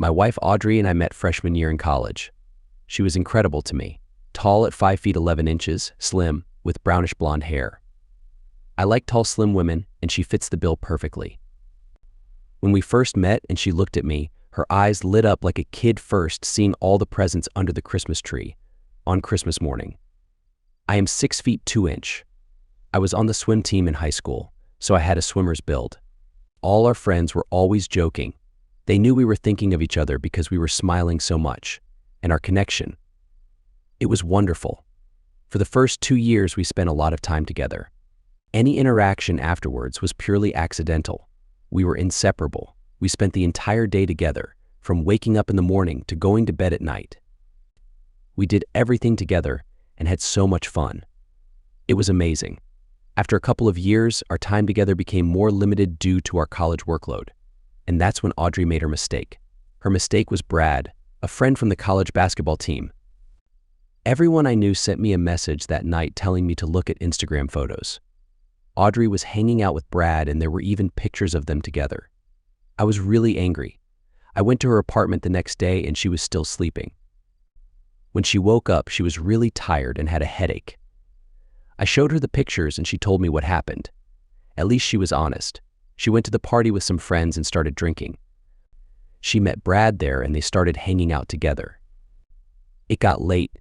My wife Audrey and I met freshman year in college. She was incredible to me, tall at 5 feet 11 inches, slim, with brownish blonde hair. I like tall, slim women, and she fits the bill perfectly. When we first met and she looked at me, her eyes lit up like a kid first seeing all the presents under the Christmas tree on Christmas morning. I am 6 feet 2 inches. I was on the swim team in high school, so I had a swimmer's build. All our friends were always joking. They knew we were thinking of each other because we were smiling so much, and our connection. It was wonderful. For the first 2 years, we spent a lot of time together. Any interaction afterwards was purely accidental. We were inseparable. We spent the entire day together, from waking up in the morning to going to bed at night. We did everything together and had so much fun. It was amazing. After a couple of years, our time together became more limited due to our college workload. And that's when Audrey made her mistake. Her mistake was Brad, a friend from the college basketball team. Everyone I knew sent me a message that night telling me to look at Instagram photos. Audrey was hanging out with Brad and there were even pictures of them together. I was really angry. I went to her apartment the next day and she was still sleeping. When she woke up, she was really tired and had a headache. I showed her the pictures and she told me what happened. At least she was honest. She went to the party with some friends and started drinking. She met Brad there and they started hanging out together. It got late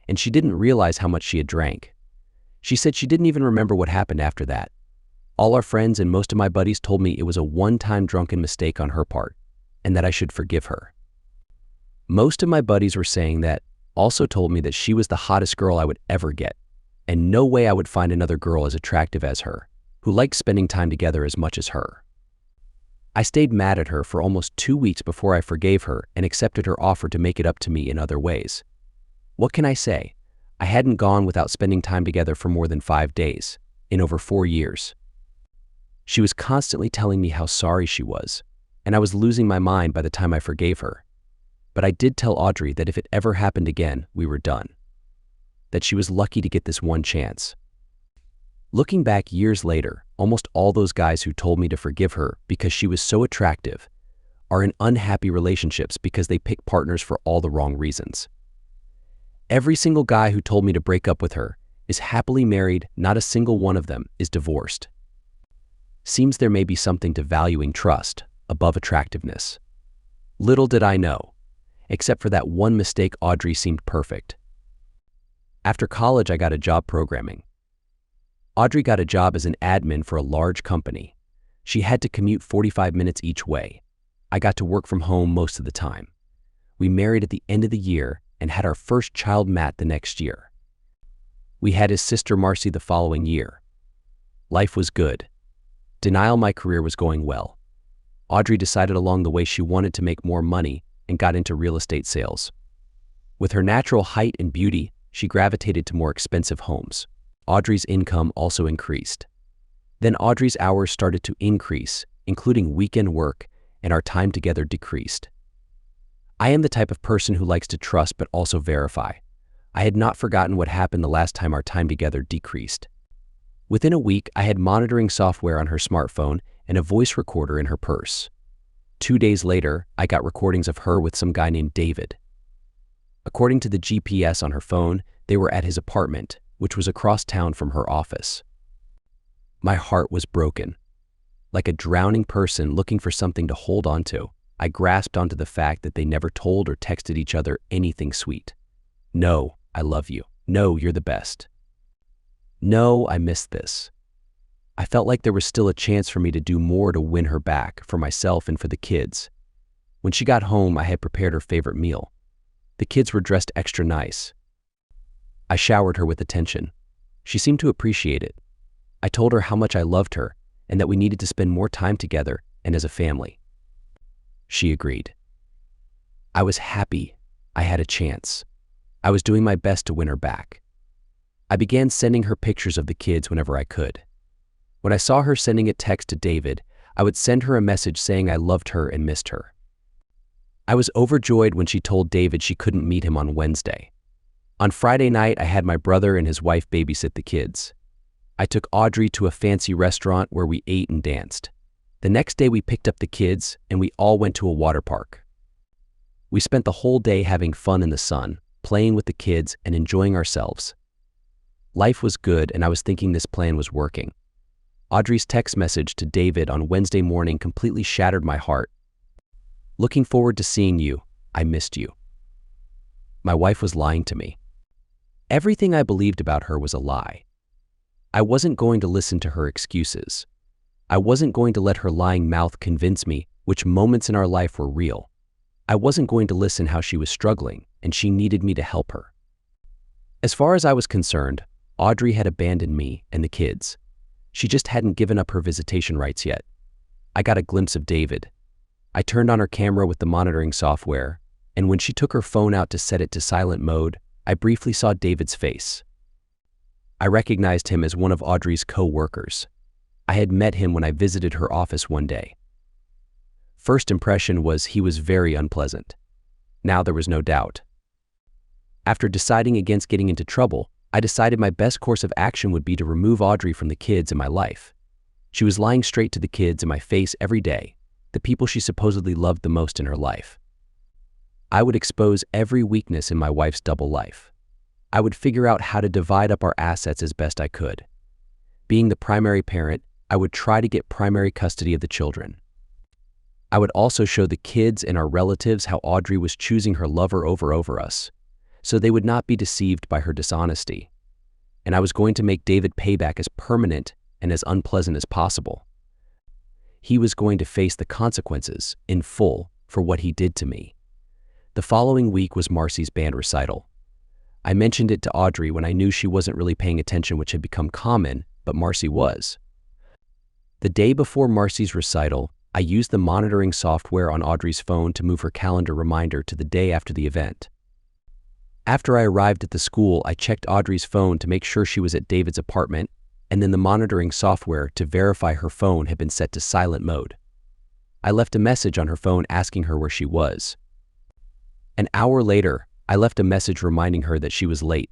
and she didn't realize how much she had drank. She said she didn't even remember what happened after that. All our friends and most of my buddies told me it was a one-time drunken mistake on her part and that I should forgive her. Most of my buddies were saying that, also told me that she was the hottest girl I would ever get, and no way I would find another girl as attractive as her, who liked spending time together as much as her. I stayed mad at her for almost 2 weeks before I forgave her and accepted her offer to make it up to me in other ways. What can I say? I hadn't gone without spending time together for more than 5 days, in over 4 years. She was constantly telling me how sorry she was, and I was losing my mind by the time I forgave her. But I did tell Audrey that if it ever happened again, we were done. That she was lucky to get this one chance. Looking back years later, almost all those guys who told me to forgive her because she was so attractive are in unhappy relationships because they pick partners for all the wrong reasons. Every single guy who told me to break up with her is happily married, not a single one of them is divorced. Seems there may be something to valuing trust above attractiveness. Little did I know, except for that one mistake, Audrey seemed perfect. After college, I got a job programming. Audrey got a job as an admin for a large company. She had to commute 45 minutes each way. I got to work from home most of the time. We married at the end of the year and had our first child, Matt, the next year. We had his sister, Marcy, the following year. Life was good. Denial my career was going well. Audrey decided along the way she wanted to make more money and got into real estate sales. With her natural height and beauty, she gravitated to more expensive homes. Audrey's income also increased. Then Audrey's hours started to increase, including weekend work, and our time together decreased. I am the type of person who likes to trust but also verify. I had not forgotten what happened the last time our time together decreased. Within a week, I had monitoring software on her smartphone and a voice recorder in her purse. 2 days later, I got recordings of her with some guy named David. According to the GPS on her phone, they were at his apartment, which was across town from her office. My heart was broken. Like a drowning person looking for something to hold onto, I grasped onto the fact that they never told or texted each other anything sweet. No, I love you. No, you're the best. No, I missed this. I felt like there was still a chance for me to do more to win her back, for myself and for the kids. When she got home, I had prepared her favorite meal. The kids were dressed extra nice. I showered her with attention. She seemed to appreciate it. I told her how much I loved her and that we needed to spend more time together and as a family. She agreed. I was happy. I had a chance. I was doing my best to win her back. I began sending her pictures of the kids whenever I could. When I saw her sending a text to David, I would send her a message saying I loved her and missed her. I was overjoyed when she told David she couldn't meet him on Wednesday. On Friday night, I had my brother and his wife babysit the kids. I took Audrey to a fancy restaurant where we ate and danced. The next day we picked up the kids and we all went to a water park. We spent the whole day having fun in the sun, playing with the kids and enjoying ourselves. Life was good, and I was thinking this plan was working. Audrey's text message to David on Wednesday morning completely shattered my heart. "Looking forward to seeing you. I missed you." My wife was lying to me. Everything I believed about her was a lie. I wasn't going to listen to her excuses. I wasn't going to let her lying mouth convince me which moments in our life were real. I wasn't going to listen how she was struggling, and she needed me to help her. As far as I was concerned, Audrey had abandoned me and the kids. She just hadn't given up her visitation rights yet. I got a glimpse of David. I turned on her camera with the monitoring software, and when she took her phone out to set it to silent mode, I briefly saw David's face. I recognized him as one of Audrey's co-workers. I had met him when I visited her office one day. First impression was he was very unpleasant. Now there was no doubt. After deciding against getting into trouble, I decided my best course of action would be to remove Audrey from the kids in my life. She was lying straight to the kids in my face every day, the people she supposedly loved the most in her life. I would expose every weakness in my wife's double life. I would figure out how to divide up our assets as best I could. Being the primary parent, I would try to get primary custody of the children. I would also show the kids and our relatives how Audrey was choosing her lover over us, so they would not be deceived by her dishonesty. And I was going to make David payback as permanent and as unpleasant as possible. He was going to face the consequences in full for what he did to me. The following week was Marcy's band recital. I mentioned it to Audrey when I knew she wasn't really paying attention, which had become common, but Marcy was. The day before Marcy's recital, I used the monitoring software on Audrey's phone to move her calendar reminder to the day after the event. After I arrived at the school, I checked Audrey's phone to make sure she was at David's apartment, and then the monitoring software to verify her phone had been set to silent mode. I left a message on her phone asking her where she was. An hour later, I left a message reminding her that she was late.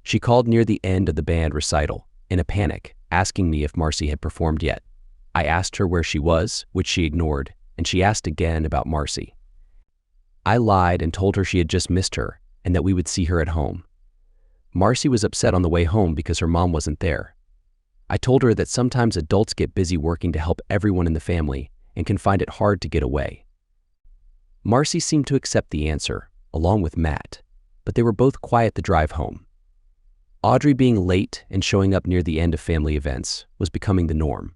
She called near the end of the band recital, in a panic, asking me if Marcy had performed yet. I asked her where she was, which she ignored, and she asked again about Marcy. I lied and told her she had just missed her and that we would see her at home. Marcy was upset on the way home because her mom wasn't there. I told her that sometimes adults get busy working to help everyone in the family and can find it hard to get away. Marcy seemed to accept the answer, along with Matt, but they were both quiet the drive home. Audrey being late and showing up near the end of family events was becoming the norm.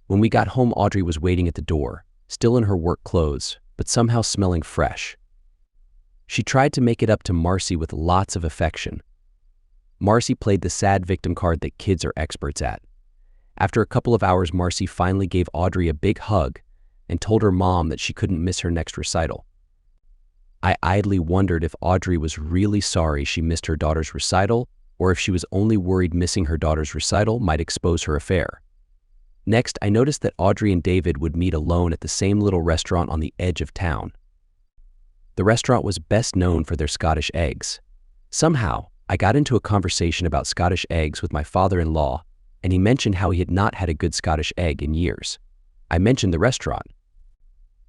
When we got home, Audrey was waiting at the door, still in her work clothes, but somehow smelling fresh. She tried to make it up to Marcy with lots of affection. Marcy played the sad victim card that kids are experts at. After a couple of hours, Marcy finally gave Audrey a big hug and told her mom that she couldn't miss her next recital. I idly wondered if Audrey was really sorry she missed her daughter's recital, or if she was only worried missing her daughter's recital might expose her affair. Next, I noticed that Audrey and David would meet alone at the same little restaurant on the edge of town. The restaurant was best known for their Scottish eggs. Somehow, I got into a conversation about Scottish eggs with my father-in-law, and he mentioned how he had not had a good Scottish egg in years. I mentioned the restaurant.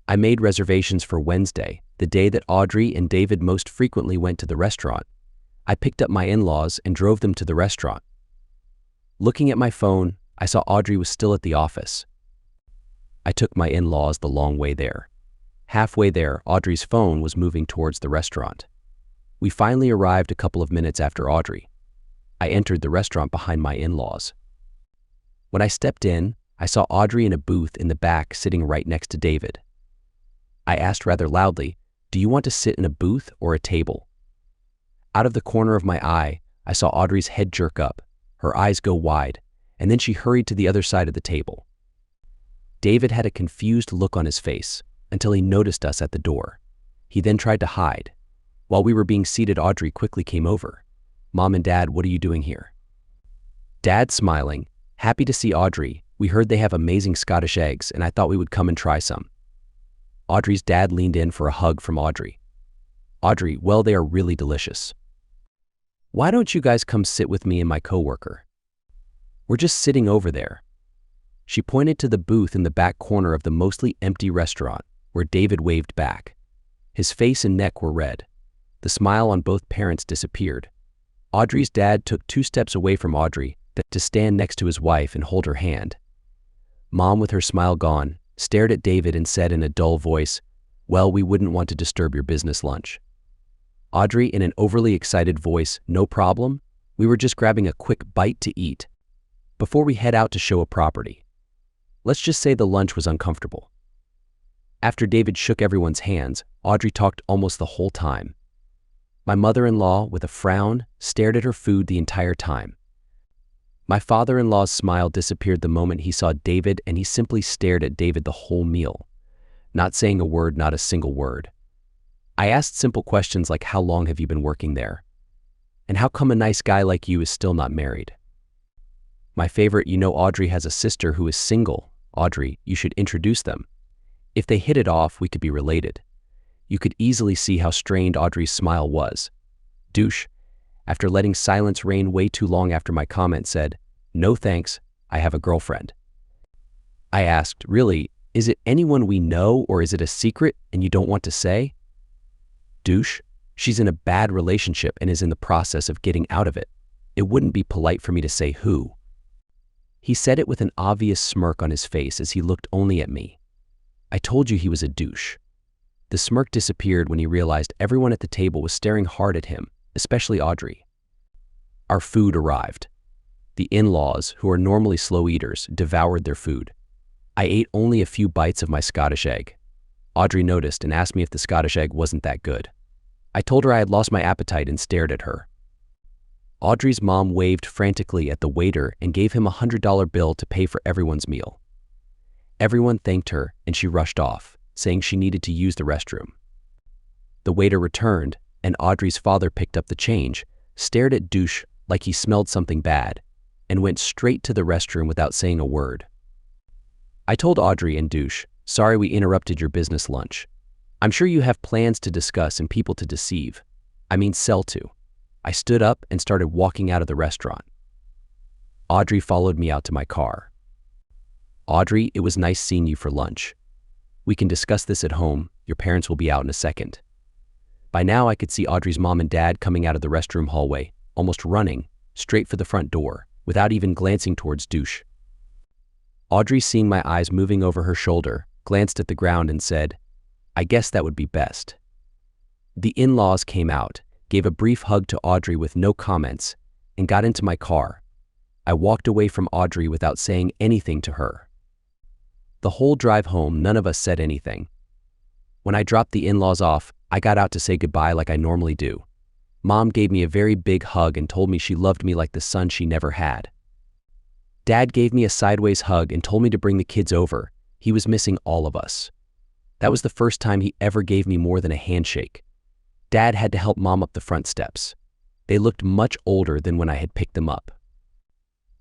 I made reservations for Wednesday, the day that Audrey and David most frequently went to the restaurant. I picked up my in-laws and drove them to the restaurant. Looking at my phone, I saw Audrey was still at the office. I took my in-laws the long way there. Halfway there, Audrey's phone was moving towards the restaurant. We finally arrived a couple of minutes after Audrey. I entered the restaurant behind my in-laws. When I stepped in, I saw Audrey in a booth in the back sitting right next to David. I asked rather loudly, "Do you want to sit in a booth or a table?" Out of the corner of my eye, I saw Audrey's head jerk up, her eyes go wide, and then she hurried to the other side of the table. David had a confused look on his face until he noticed us at the door. He then tried to hide. While we were being seated, Audrey quickly came over. "Mom and Dad, what are you doing here?" Dad smiling, happy to see Audrey. "We heard they have amazing Scottish eggs, and I thought we would come and try some." Audrey's dad leaned in for a hug from Audrey. "Audrey, well, they are really delicious. Why don't you guys come sit with me and my coworker? We're just sitting over there." She pointed to the booth in the back corner of the mostly empty restaurant, where David waved back. His face and neck were red. The smile on both parents disappeared. Audrey's dad took 2 steps away from Audrey to stand next to his wife and hold her hand. Mom, with her smile gone, stared at David and said in a dull voice, "Well, we wouldn't want to disturb your business lunch." Audrey, in an overly excited voice, "No problem. We were just grabbing a quick bite to eat before we head out to show a property." Let's just say the lunch was uncomfortable. After David shook everyone's hands, Audrey talked almost the whole time. My mother-in-law, with a frown, stared at her food the entire time. My father-in-law's smile disappeared the moment he saw David, and he simply stared at David the whole meal, not saying a word, not a single word. I asked simple questions like, "How long have you been working there? And how come a nice guy like you is still not married?" My favorite, "You know Audrey has a sister who is single. Audrey, you should introduce them. If they hit it off, we could be related." You could easily see how strained Audrey's smile was. Douche, after letting silence reign way too long after my comment, said, "No thanks, I have a girlfriend." I asked, "Really, is it anyone we know, or is it a secret and you don't want to say?" Douche, "She's in a bad relationship and is in the process of getting out of it. It wouldn't be polite for me to say who." He said it with an obvious smirk on his face as he looked only at me. I told you he was a douche. The smirk disappeared when he realized everyone at the table was staring hard at him, especially Audrey. Our food arrived. The in-laws, who are normally slow eaters, devoured their food. I ate only a few bites of my Scottish egg. Audrey noticed and asked me if the Scottish egg wasn't that good. I told her I had lost my appetite and stared at her. Audrey's mom waved frantically at the waiter and gave him a $100 bill to pay for everyone's meal. Everyone thanked her and she rushed off, saying she needed to use the restroom. The waiter returned, and Audrey's father picked up the change, stared at Douche like he smelled something bad, and went straight to the restroom without saying a word. I told Audrey and Douche, "Sorry we interrupted your business lunch. I'm sure you have plans to discuss and people to deceive. I mean sell to." I stood up and started walking out of the restaurant. Audrey followed me out to my car. "Audrey, it was nice seeing you for lunch. We can discuss this at home. Your parents will be out in a second." By now I could see Audrey's mom and dad coming out of the restroom hallway, almost running, straight for the front door, without even glancing towards Douche. Audrey, seeing my eyes moving over her shoulder, glanced at the ground and said, "I guess that would be best." The in-laws came out, gave a brief hug to Audrey with no comments, and got into my car. I walked away from Audrey without saying anything to her. The whole drive home, none of us said anything. When I dropped the in-laws off, I got out to say goodbye like I normally do. Mom gave me a very big hug and told me she loved me like the son she never had. Dad gave me a sideways hug and told me to bring the kids over. He was missing all of us. That was the first time he ever gave me more than a handshake. Dad had to help Mom up the front steps. They looked much older than when I had picked them up.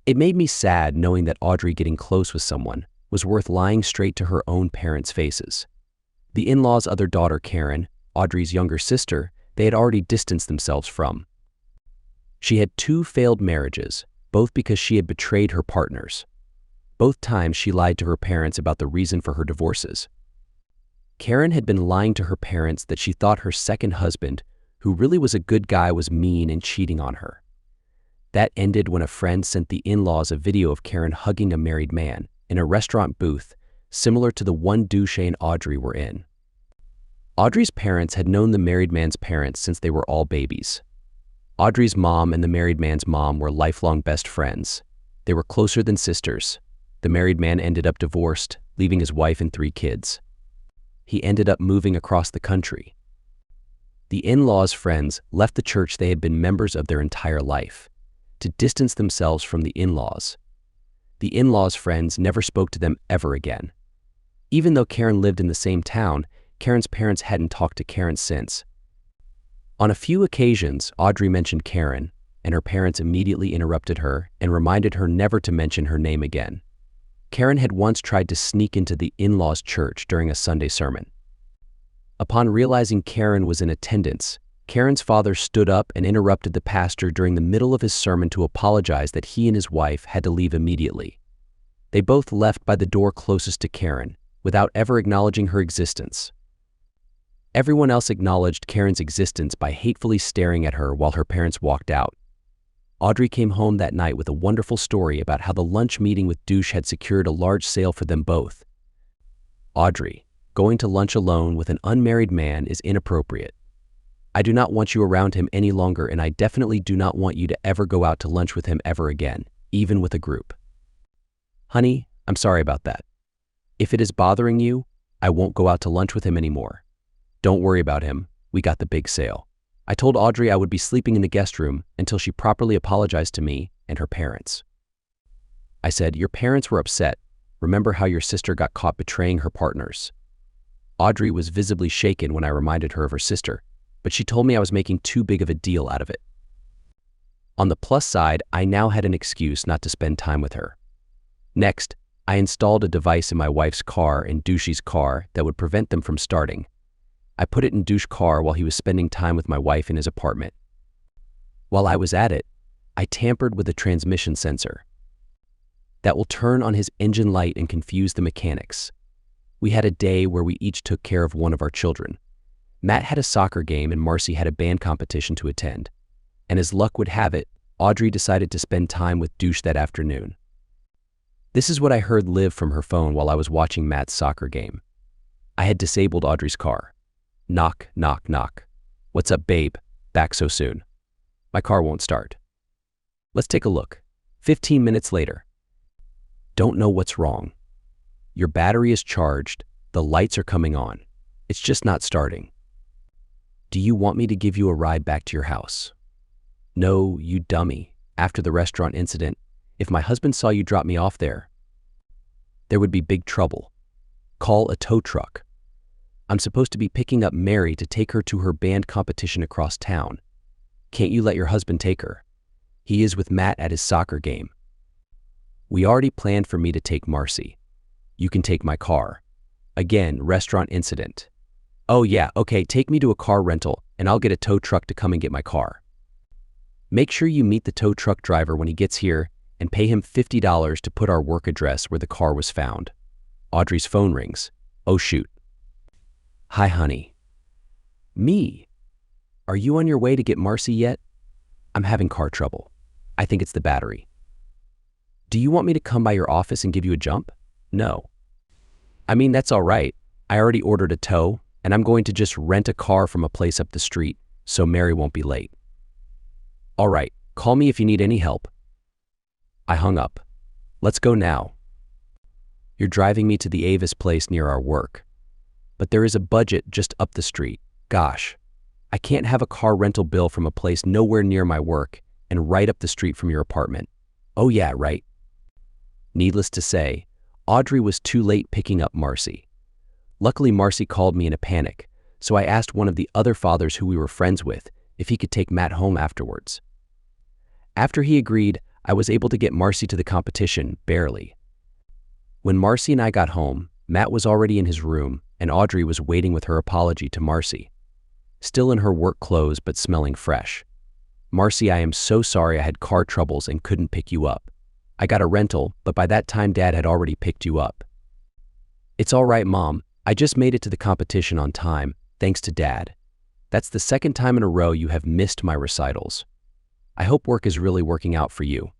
It made me sad knowing that Audrey getting close with someone was worth lying straight to her own parents' faces. The in-laws' other daughter, Karen, Audrey's younger sister, they had already distanced themselves from. She had 2 failed marriages, both because she had betrayed her partners. Both times she lied to her parents about the reason for her divorces. Karen had been lying to her parents that she thought her second husband, who really was a good guy, was mean and cheating on her. That ended when a friend sent the in-laws a video of Karen hugging a married man in a restaurant booth, similar to the one Douche and Audrey were in. Audrey's parents had known the married man's parents since they were all babies. Audrey's mom and the married man's mom were lifelong best friends. They were closer than sisters. The married man ended up divorced, leaving his wife and 3 kids. He ended up moving across the country. The in-laws' friends left the church they had been members of their entire life to distance themselves from the in-laws. The in-laws' friends never spoke to them ever again. Even though Karen lived in the same town, Karen's parents hadn't talked to Karen since. On a few occasions, Audrey mentioned Karen, and her parents immediately interrupted her and reminded her never to mention her name again. Karen had once tried to sneak into the in-laws' church during a Sunday sermon. Upon realizing Karen was in attendance, Karen's father stood up and interrupted the pastor during the middle of his sermon to apologize that he and his wife had to leave immediately. They both left by the door closest to Karen, without ever acknowledging her existence. Everyone else acknowledged Karen's existence by hatefully staring at her while her parents walked out. Audrey came home that night with a wonderful story about how the lunch meeting with Douche had secured a large sale for them both. Audrey, going to lunch alone with an unmarried man is inappropriate. I do not want you around him any longer, and I definitely do not want you to ever go out to lunch with him ever again, even with a group. Honey, I'm sorry about that. If it is bothering you, I won't go out to lunch with him anymore. Don't worry about him, we got the big sale. I told Audrey I would be sleeping in the guest room until she properly apologized to me and her parents. I said, your parents were upset. Remember how your sister got caught betraying her partners? Audrey was visibly shaken when I reminded her of her sister, but she told me I was making too big of a deal out of it. On the plus side, I now had an excuse not to spend time with her. Next, I installed a device in my wife's car and Douche's car that would prevent them from starting. I put it in Douche's car while he was spending time with my wife in his apartment. While I was at it, I tampered with the transmission sensor. That will turn on his engine light and confuse the mechanics. We had a day where we each took care of one of our children. Matt had a soccer game and Marcy had a band competition to attend. And as luck would have it, Audrey decided to spend time with Douche that afternoon. This is what I heard live from her phone while I was watching Matt's soccer game. I had disabled Audrey's car. Knock, knock, knock. What's up, babe? Back so soon. My car won't start. Let's take a look. 15 minutes later. Don't know what's wrong. Your battery is charged, the lights are coming on. It's just not starting. Do you want me to give you a ride back to your house? No, you dummy. After the restaurant incident, if my husband saw you drop me off there would be big trouble. Call a tow truck. I'm supposed to be picking up Mary to take her to her band competition across town. Can't you let your husband take her? He is with Matt at his soccer game. We already planned for me to take Marcy. You can take my car. Again, restaurant incident. Oh yeah, okay, take me to a car rental and I'll get a tow truck to come and get my car. Make sure you meet the tow truck driver when he gets here and pay him $50 to put our work address where the car was found. Audrey's phone rings. Oh shoot. Hi, honey. Me? Are you on your way to get Marcy yet? I'm having car trouble. I think it's the battery. Do you want me to come by your office and give you a jump? No. I mean, that's all right. I already ordered a tow, and I'm going to just rent a car from a place up the street, so Mary won't be late. All right, call me if you need any help. I hung up. Let's go now. You're driving me to the Avis place near our work. But there is a budget just up the street. Gosh, I can't have a car rental bill from a place nowhere near my work and right up the street from your apartment. Oh yeah, right. Needless to say, Audrey was too late picking up Marcy. Luckily, Marcy called me in a panic, so I asked one of the other fathers who we were friends with if he could take Matt home afterwards. After he agreed, I was able to get Marcy to the competition, barely. When Marcy and I got home, Matt was already in his room, and Audrey was waiting with her apology to Marcy. Still in her work clothes, but smelling fresh. Marcy, I am so sorry I had car troubles and couldn't pick you up. I got a rental, but by that time Dad had already picked you up. It's all right, Mom. I just made it to the competition on time, thanks to Dad. That's the second time in a row you have missed my recitals. I hope work is really working out for you.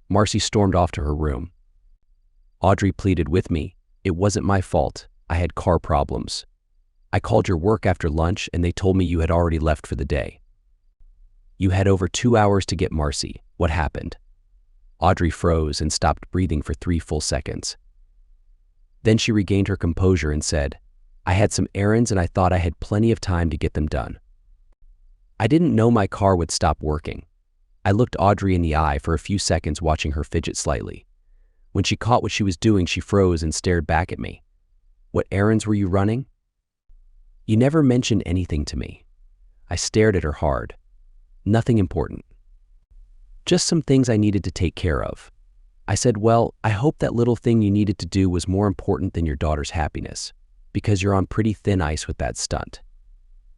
Marcy stormed off to her room. Audrey pleaded with me. It wasn't my fault. I had car problems. I called your work after lunch and they told me you had already left for the day. You had over 2 hours to get Marcy. What happened? Audrey froze and stopped breathing for 3 full seconds. Then she regained her composure and said, I had some errands and I thought I had plenty of time to get them done. I didn't know my car would stop working. I looked Audrey in the eye for a few seconds, watching her fidget slightly. When she caught what she was doing, she froze and stared back at me. What errands were you running? You never mentioned anything to me. I stared at her hard. Nothing important. Just some things I needed to take care of. I said, well, I hope that little thing you needed to do was more important than your daughter's happiness, because you're on pretty thin ice with that stunt.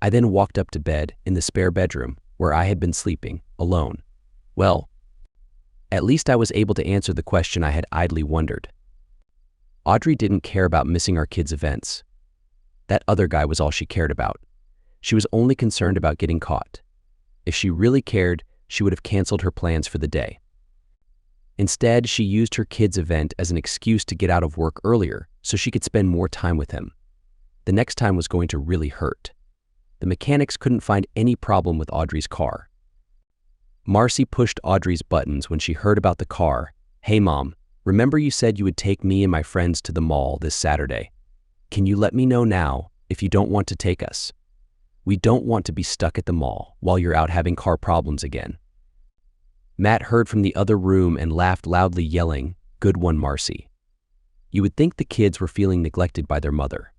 I then walked up to bed in the spare bedroom where I had been sleeping, alone. Well, at least I was able to answer the question I had idly wondered. Audrey didn't care about missing our kids' events. That other guy was all she cared about. She was only concerned about getting caught. If she really cared, she would have canceled her plans for the day. Instead, she used her kid's event as an excuse to get out of work earlier so she could spend more time with him. The next time was going to really hurt. The mechanics couldn't find any problem with Audrey's car. Marcy pushed Audrey's buttons when she heard about the car. "Hey Mom, remember you said you would take me and my friends to the mall this Saturday? Can you let me know now if you don't want to take us? We don't want to be stuck at the mall while you're out having car problems again." Matt heard from the other room and laughed loudly, yelling, "Good one, Marcy." You would think the kids were feeling neglected by their mother.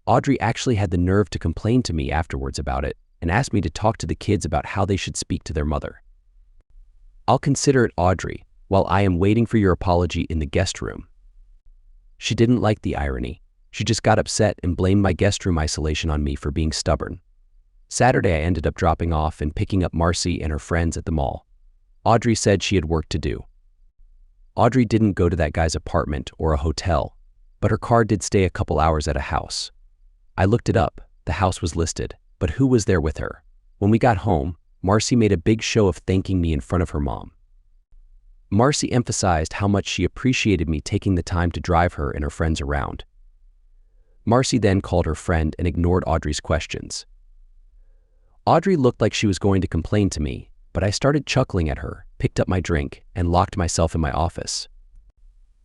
Audrey actually had the nerve to complain to me afterwards about it and asked me to talk to the kids about how they should speak to their mother. "I'll consider it, Audrey, while I am waiting for your apology in the guest room." She didn't like the irony. She just got upset and blamed my guest room isolation on me for being stubborn. Saturday, I ended up dropping off and picking up Marcy and her friends at the mall. Audrey said she had work to do. Audrey didn't go to that guy's apartment or a hotel, but her car did stay a couple hours at a house. I looked it up. The house was listed, but who was there with her? When we got home, Marcy made a big show of thanking me in front of her mom. Marcy emphasized how much she appreciated me taking the time to drive her and her friends around. Marcy then called her friend and ignored Audrey's questions. Audrey looked like she was going to complain to me, but I started chuckling at her, picked up my drink, and locked myself in my office.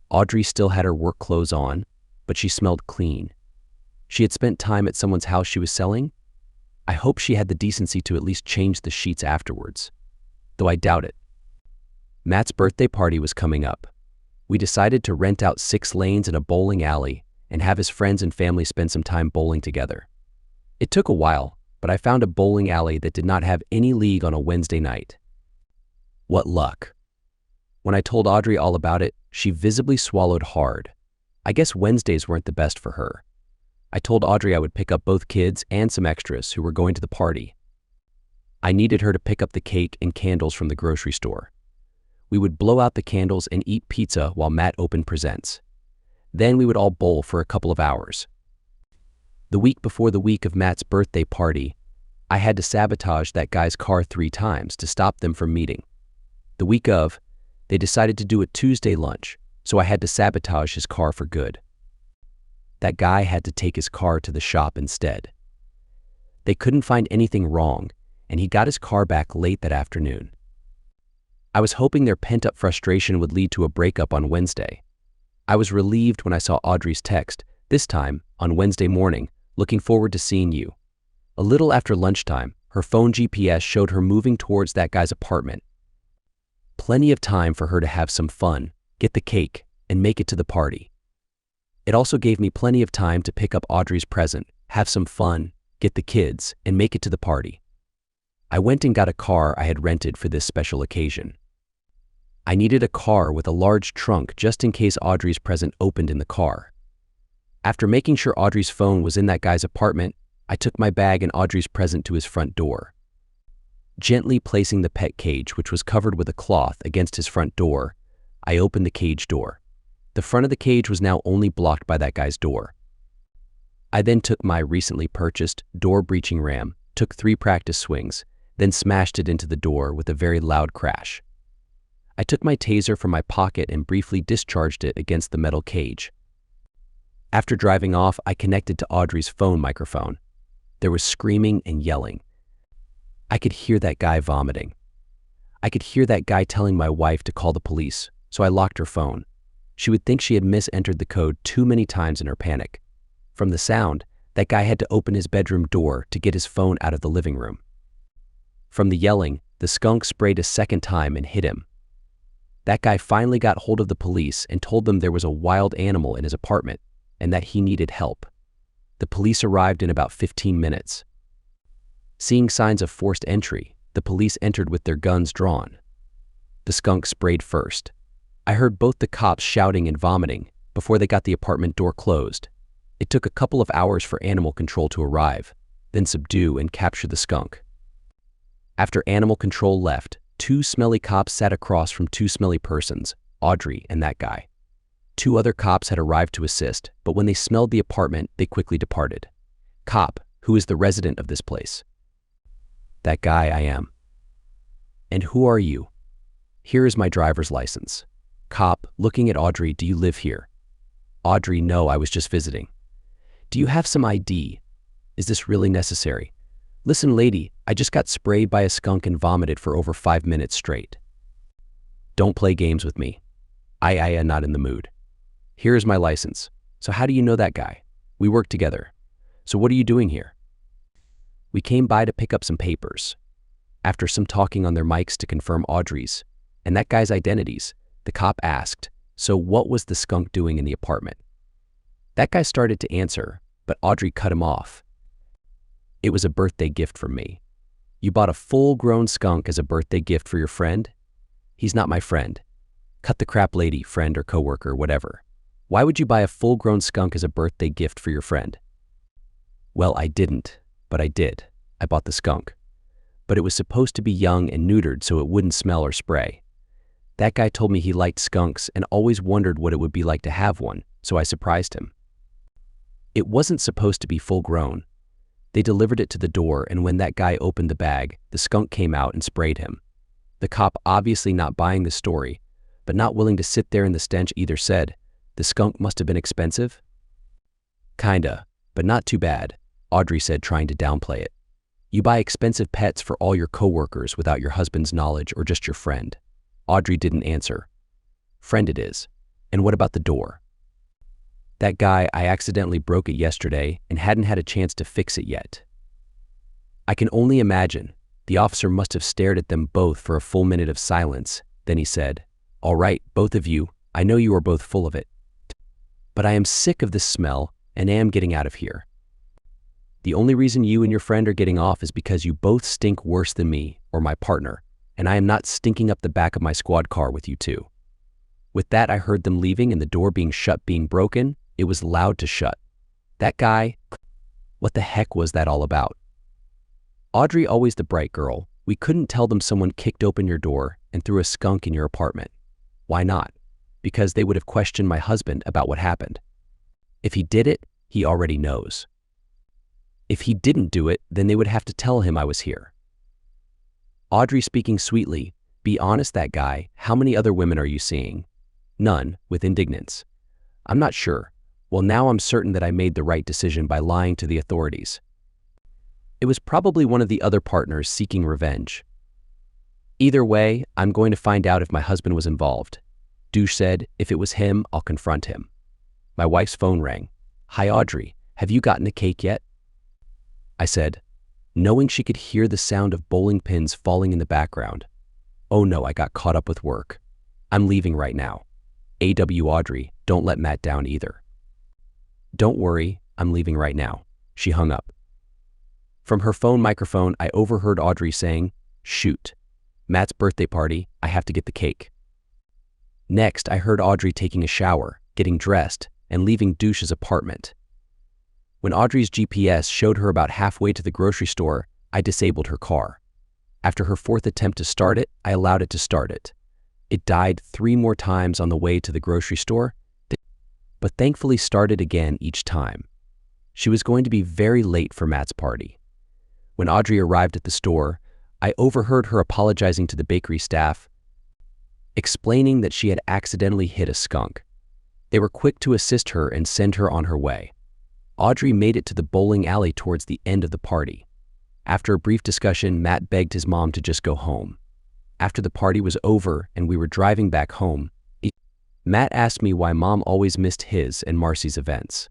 Audrey still had her work clothes on, but she smelled clean. She had spent time at someone's house she was selling. I hope she had the decency to at least change the sheets afterwards, though I doubt it. Matt's birthday party was coming up. We decided to rent out 6 lanes in a bowling alley and have his friends and family spend some time bowling together. It took a while, but I found a bowling alley that did not have any league on a Wednesday night. What luck. When I told Audrey all about it, she visibly swallowed hard. I guess Wednesdays weren't the best for her. I told Audrey I would pick up both kids and some extras who were going to the party. I needed her to pick up the cake and candles from the grocery store. We would blow out the candles and eat pizza while Matt opened presents. Then we would all bowl for a couple of hours. The week before the week of Matt's birthday party, I had to sabotage that guy's car 3 times to stop them from meeting. The week of, they decided to do a Tuesday lunch, so I had to sabotage his car for good. That guy had to take his car to the shop instead. They couldn't find anything wrong, and he got his car back late that afternoon. I was hoping their pent-up frustration would lead to a breakup on Wednesday. I was relieved when I saw Audrey's text, this time on Wednesday morning, "Looking forward to seeing you." A little after lunchtime, her phone GPS showed her moving towards that guy's apartment. Plenty of time for her to have some fun, get the cake, and make it to the party. It also gave me plenty of time to pick up Audrey's present, have some fun, get the kids, and make it to the party. I went and got a car I had rented for this special occasion. I needed a car with a large trunk just in case Audrey's present opened in the car. After making sure Audrey's phone was in that guy's apartment, I took my bag and Audrey's present to his front door. Gently placing the pet cage, which was covered with a cloth, against his front door, I opened the cage door. The front of the cage was now only blocked by that guy's door. I then took my recently purchased door-breaching ram, took 3 practice swings, then smashed it into the door with a very loud crash. I took my taser from my pocket and briefly discharged it against the metal cage. After driving off, I connected to Audrey's phone microphone. There was screaming and yelling. I could hear that guy vomiting. I could hear that guy telling my wife to call the police, so I locked her phone. She would think she had misentered the code too many times in her panic. From the sound, that guy had to open his bedroom door to get his phone out of the living room. From the yelling, the skunk sprayed a second time and hit him. That guy finally got hold of the police and told them there was a wild animal in his apartment and that he needed help. The police arrived in about 15 minutes. Seeing signs of forced entry, the police entered with their guns drawn. The skunk sprayed first. I heard both the cops shouting and vomiting before they got the apartment door closed. It took a couple of hours for animal control to arrive, then subdue and capture the skunk. After animal control left, 2 smelly cops sat across from 2 smelly persons, Audrey and that guy. 2 other cops had arrived to assist, but when they smelled the apartment, they quickly departed. "Cop, Who is the resident of this place? That guy I am. And who are you? Here is my driver's license. Cop, looking at Audrey, do you live here? Audrey, no, I was just visiting. Do you have some ID? Is this really necessary? Listen, lady, I just got sprayed by a skunk and vomited for over 5 minutes straight. Don't play games with me. I am not in the mood. Here is my license. So how do you know that guy? We work together. So what are you doing here? We came by to pick up some papers. After some talking on their mics to confirm Audrey's and that guy's identities, the cop asked, so what was the skunk doing in the apartment? That guy started to answer, but Audrey cut him off. It was a birthday gift from me. You bought a full-grown skunk as a birthday gift for your friend? He's not my friend. Cut the crap, lady, friend or coworker, whatever. Why would you buy a full-grown skunk as a birthday gift for your friend? Well, I didn't, but I did. I bought the skunk. But it was supposed to be young and neutered so it wouldn't smell or spray. That guy told me he liked skunks and always wondered what it would be like to have one, so I surprised him. It wasn't supposed to be full-grown. They delivered it to the door, and when that guy opened the bag, the skunk came out and sprayed him. The cop, obviously not buying the story, but not willing to sit there in the stench either, said, the skunk must have been expensive? Kinda, but not too bad, Audrey said, trying to downplay it. You buy expensive pets for all your coworkers without your husband's knowledge or just your friend. Audrey didn't answer. Friend it is. And what about the door? That guy, I accidentally broke it yesterday and hadn't had a chance to fix it yet. I can only imagine. The officer must have stared at them both for a full minute of silence. Then he said, all right, both of you, I know you are both full of it. But I am sick of this smell and am getting out of here. The only reason you and your friend are getting off is because you both stink worse than me or my partner, and I am not stinking up the back of my squad car with you two. With that, I heard them leaving and the door being shut, being broken. It was loud to shut. That guy, what the heck was that all about? Audrey, always the bright girl, we couldn't tell them someone kicked open your door and threw a skunk in your apartment. Why not? Because they would have questioned my husband about what happened. If he did it, he already knows. If he didn't do it, then they would have to tell him I was here. Audrey, speaking sweetly, be honest, that guy, how many other women are you seeing? None, with indignance. I'm not sure. Well, now I'm certain that I made the right decision by lying to the authorities. It was probably one of the other partners seeking revenge. Either way, I'm going to find out if my husband was involved. Douche said, if it was him, I'll confront him. My wife's phone rang. Hi, Audrey, have you gotten a cake yet? I said, knowing she could hear the sound of bowling pins falling in the background. Oh no, I got caught up with work. I'm leaving right now. AW Audrey, don't let Matt down either. Don't worry, I'm leaving right now. She hung up. From her phone microphone, I overheard Audrey saying, shoot. Matt's birthday party, I have to get the cake. Next, I heard Audrey taking a shower, getting dressed, and leaving Douche's apartment. When Audrey's GPS showed her about halfway to the grocery store, I disabled her car. After her fourth attempt to start it, I allowed it to start it. It died 3 more times on the way to the grocery store, but thankfully started again each time. She was going to be very late for Matt's party. When Audrey arrived at the store, I overheard her apologizing to the bakery staff, explaining that she had accidentally hit a skunk. They were quick to assist her and send her on her way. Audrey made it to the bowling alley towards the end of the party. After a brief discussion, Matt begged his mom to just go home. After the party was over and we were driving back home, Matt asked me why Mom always missed his and Marcy's events.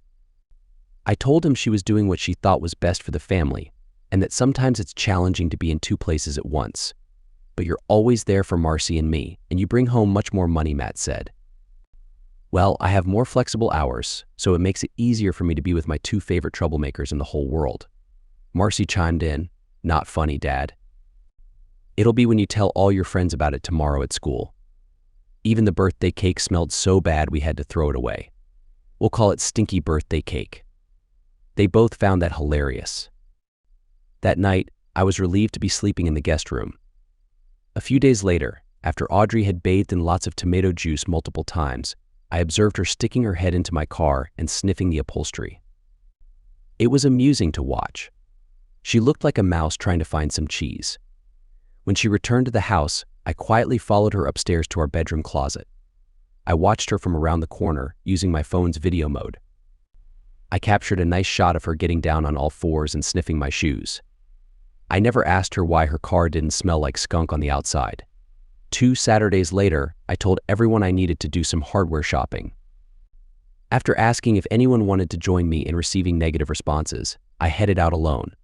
I told him she was doing what she thought was best for the family, and that sometimes it's challenging to be in 2 places at once. But you're always there for Marcy and me, and you bring home much more money, Matt said. Well, I have more flexible hours, so it makes it easier for me to be with my 2 favorite troublemakers in the whole world. Marcy chimed in, not funny, Dad. It'll be when you tell all your friends about it tomorrow at school. Even the birthday cake smelled so bad we had to throw it away. We'll call it stinky birthday cake. They both found that hilarious. That night, I was relieved to be sleeping in the guest room. A few days later, after Audrey had bathed in lots of tomato juice multiple times, I observed her sticking her head into my car and sniffing the upholstery. It was amusing to watch. She looked like a mouse trying to find some cheese. When she returned to the house, I quietly followed her upstairs to our bedroom closet. I watched her from around the corner using my phone's video mode. I captured a nice shot of her getting down on all fours and sniffing my shoes. I never asked her why her car didn't smell like skunk on the outside. 2 Saturdays later, I told everyone I needed to do some hardware shopping. After asking if anyone wanted to join me in receiving negative responses, I headed out alone.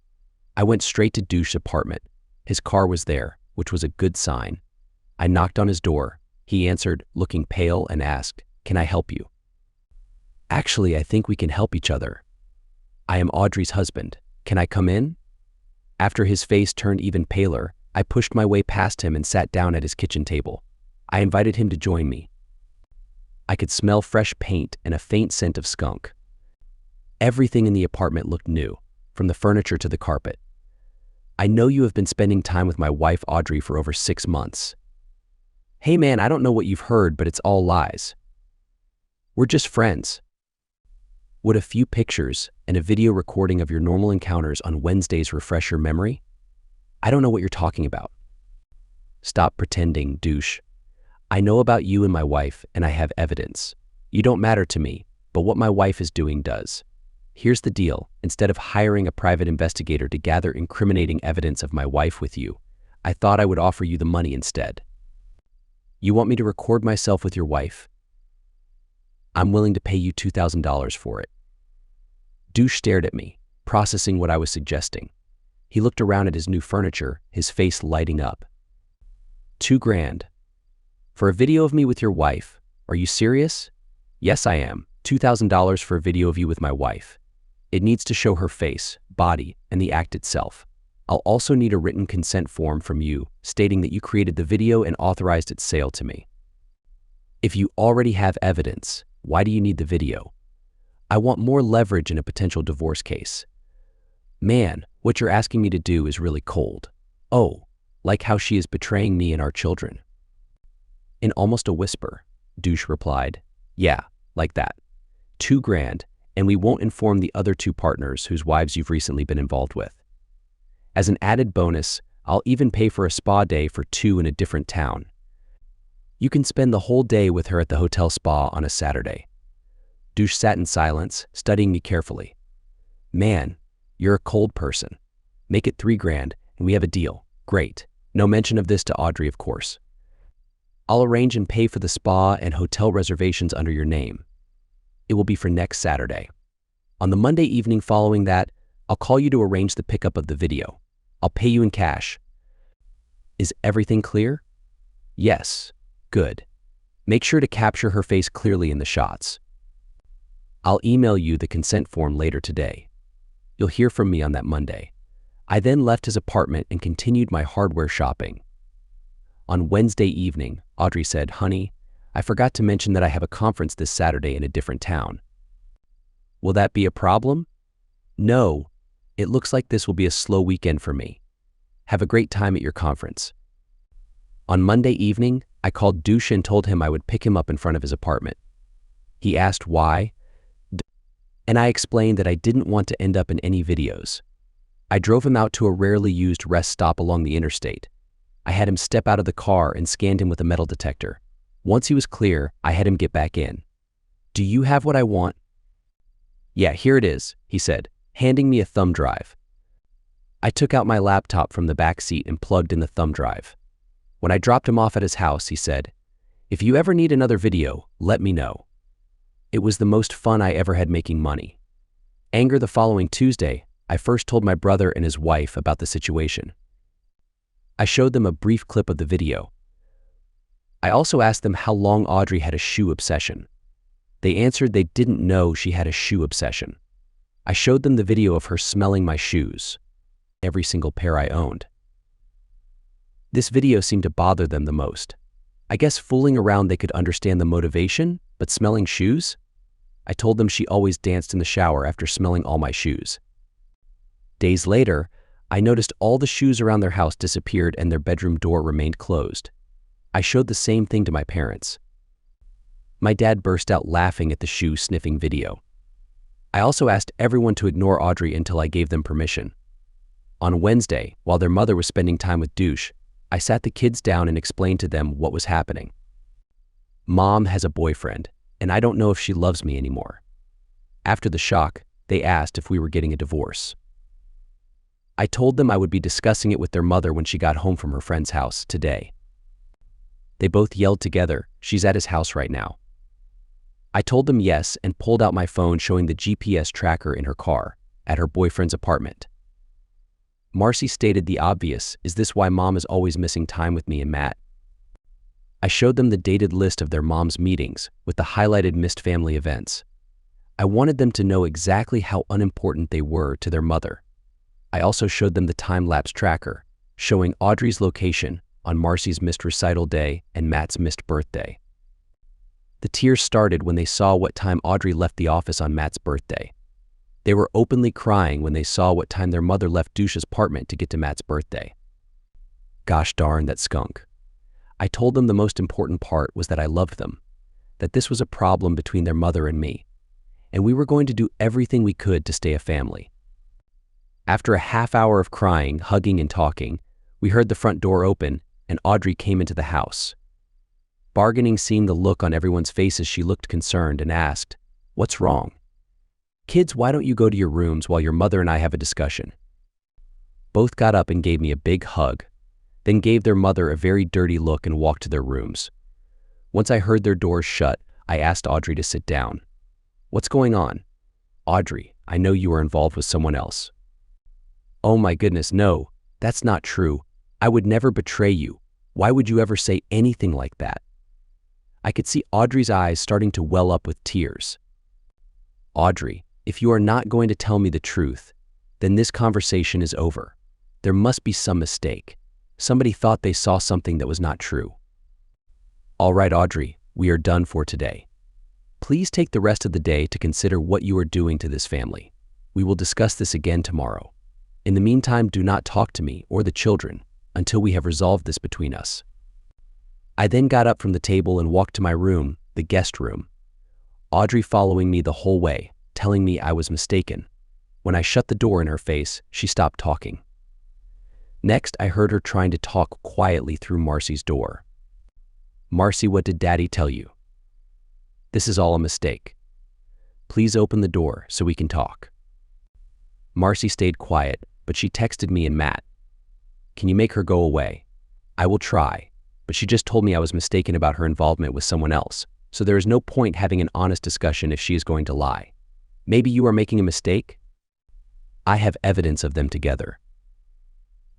I went straight to DidSheReally's apartment. His car was there, which was a good sign. I knocked on his door. He answered, looking pale, and asked, "Can I help you?" "Actually, I think we can help each other. I am Audrey's husband. Can I come in?" After his face turned even paler, I pushed my way past him and sat down at his kitchen table. I invited him to join me. I could smell fresh paint and a faint scent of skunk. Everything in the apartment looked new, from the furniture to the carpet. "I know you have been spending time with my wife Audrey for over 6 months. Hey man, I don't know what you've heard, but it's all lies. We're just friends. Would a few pictures and a video recording of your normal encounters on Wednesdays refresh your memory? I don't know what you're talking about." "Stop pretending, douche. I know about you and my wife, and I have evidence. You don't matter to me, but what my wife is doing does. Here's the deal. Instead of hiring a private investigator to gather incriminating evidence of my wife with you, I thought I would offer you the money instead. You want me to record myself with your wife? I'm willing to pay you $2,000 for it." Douche stared at me, processing what I was suggesting. He looked around at his new furniture, his face lighting up. $2,000. For a video of me with your wife? Are you serious?" "Yes, I am. $2,000 for a video of you with my wife. It needs to show her face, body, and the act itself. I'll also need a written consent form from you stating that you created the video and authorized its sale to me." "If you already have evidence, why do you need the video?" "I want more leverage in a potential divorce case." "Man, what you're asking me to do is really cold." "Oh, like how she is betraying me and our children." In almost a whisper, Douche replied, "Yeah, like that. $2,000, and we won't inform the other 2 partners whose wives you've recently been involved with. As an added bonus, I'll even pay for a spa day for 2 in a different town. You can spend the whole day with her at the hotel spa on a Saturday." Douche sat in silence, studying me carefully. "Man, you're a cold person. Make it $3,000, and we have a deal. Great. No mention of this to Audrey, of course. I'll arrange and pay for the spa and hotel reservations under your name. It will be for next Saturday. On the Monday evening following that, I'll call you to arrange the pickup of the video. I'll pay you in cash. Is everything clear?" "Yes. Good. Make sure to capture her face clearly in the shots. I'll email you the consent form later today. You'll hear from me on that Monday." I then left his apartment and continued my hardware shopping. On Wednesday evening, Audrey said, "Honey, I forgot to mention that I have a conference this Saturday in a different town. Will that be a problem?" "No, it looks like this will be a slow weekend for me. Have a great time at your conference." On Monday evening, I called Douche and told him I would pick him up in front of his apartment. He asked why, and I explained that I didn't want to end up in any videos. I drove him out to a rarely used rest stop along the interstate. I had him step out of the car and scanned him with a metal detector. Once he was clear, I had him get back in. "Do you have what I want?" "Yeah, here it is," he said, handing me a thumb drive. I took out my laptop from the back seat and plugged in the thumb drive. When I dropped him off at his house, he said, "If you ever need another video, let me know." It was the most fun I ever had making money. The following Tuesday, I first told my brother and his wife about the situation. I showed them a brief clip of the video. I also asked them how long Audrey had a shoe obsession. They answered they didn't know she had a shoe obsession. I showed them the video of her smelling my shoes, every single pair I owned. This video seemed to bother them the most. I guess fooling around they could understand the motivation, but smelling shoes? I told them she always danced in the shower after smelling all my shoes. Days later, I noticed all the shoes around their house disappeared and their bedroom door remained closed. I showed the same thing to my parents. My dad burst out laughing at the shoe sniffing video. I also asked everyone to ignore Audrey until I gave them permission. On Wednesday, while their mother was spending time with Douche, I sat the kids down and explained to them what was happening. Mom has a boyfriend, and I don't know if she loves me anymore. After the shock, they asked if we were getting a divorce. I told them I would be discussing it with their mother when she got home from her friend's house today. They both yelled together, "She's at his house right now." I told them yes and pulled out my phone showing the GPS tracker in her car at her boyfriend's apartment. Marcy stated the obvious, "Is this why Mom is always missing time with me and Matt?" I showed them the dated list of their mom's meetings with the highlighted missed family events. I wanted them to know exactly how unimportant they were to their mother. I also showed them the time-lapse tracker, showing Audrey's location on Marcy's missed recital day and Matt's missed birthday. The tears started when they saw what time Audrey left the office on Matt's birthday. They were openly crying when they saw what time their mother left Douche's apartment to get to Matt's birthday. Gosh darn that skunk. I told them the most important part was that I loved them, that this was a problem between their mother and me, and we were going to do everything we could to stay a family. After a half hour of crying, hugging, and talking, we heard the front door open and Audrey came into the house. Bargaining, seeing the look on everyone's faces, she looked concerned and asked, "What's wrong?" "Kids, why don't you go to your rooms while your mother and I have a discussion?" Both got up and gave me a big hug, then gave their mother a very dirty look and walked to their rooms. Once I heard their doors shut, I asked Audrey to sit down. "What's going on?" "Audrey, I know you are involved with someone else." "Oh my goodness, no, that's not true. I would never betray you. Why would you ever say anything like that?" I could see Audrey's eyes starting to well up with tears. "Audrey, if you are not going to tell me the truth, then this conversation is over. There must be some mistake. Somebody thought they saw something that was not true." "All right, Audrey, we are done for today. Please take the rest of the day to consider what you are doing to this family. We will discuss this again tomorrow. In the meantime, do not talk to me or the children until we have resolved this between us." I then got up from the table and walked to my room, the guest room. Audrey following me the whole way, telling me I was mistaken. When I shut the door in her face, she stopped talking. Next, I heard her trying to talk quietly through Marcy's door. "Marcy, what did Daddy tell you?" "This is all a mistake. Please open the door so we can talk." Marcy stayed quiet, but she texted me and Matt. "Can you make her go away?" "I will try, but she just told me I was mistaken about her involvement with someone else, so there is no point having an honest discussion if she is going to lie. Maybe you are making a mistake?" "I have evidence of them together."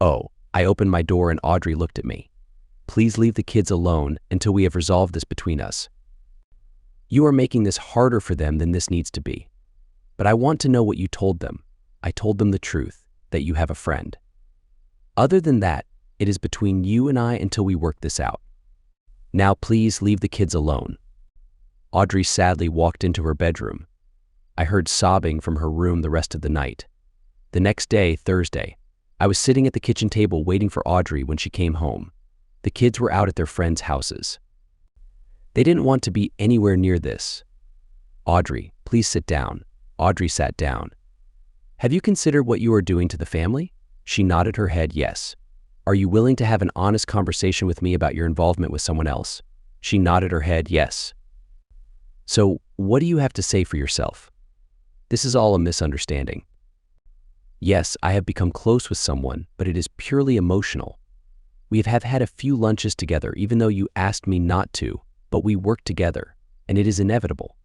"Oh," I opened my door and Audrey looked at me. "Please leave the kids alone until we have resolved this between us. You are making this harder for them than this needs to be. But I want to know what you told them." I told them the truth, that you have a friend. "Other than that, it is between you and I until we work this out. Now please leave the kids alone." Audrey sadly walked into her bedroom. I heard sobbing from her room the rest of the night. The next day, Thursday, I was sitting at the kitchen table waiting for Audrey when she came home. The kids were out at their friends' houses. They didn't want to be anywhere near this. "Audrey, please sit down." Audrey sat down. "Have you considered what you are doing to the family?" She nodded her head yes. "Are you willing to have an honest conversation with me about your involvement with someone else?" She nodded her head yes. "So, what do you have to say for yourself?" "This is all a misunderstanding. Yes, I have become close with someone, but it is purely emotional. We have had a few lunches together even though you asked me not to, but we work together, and it is inevitable.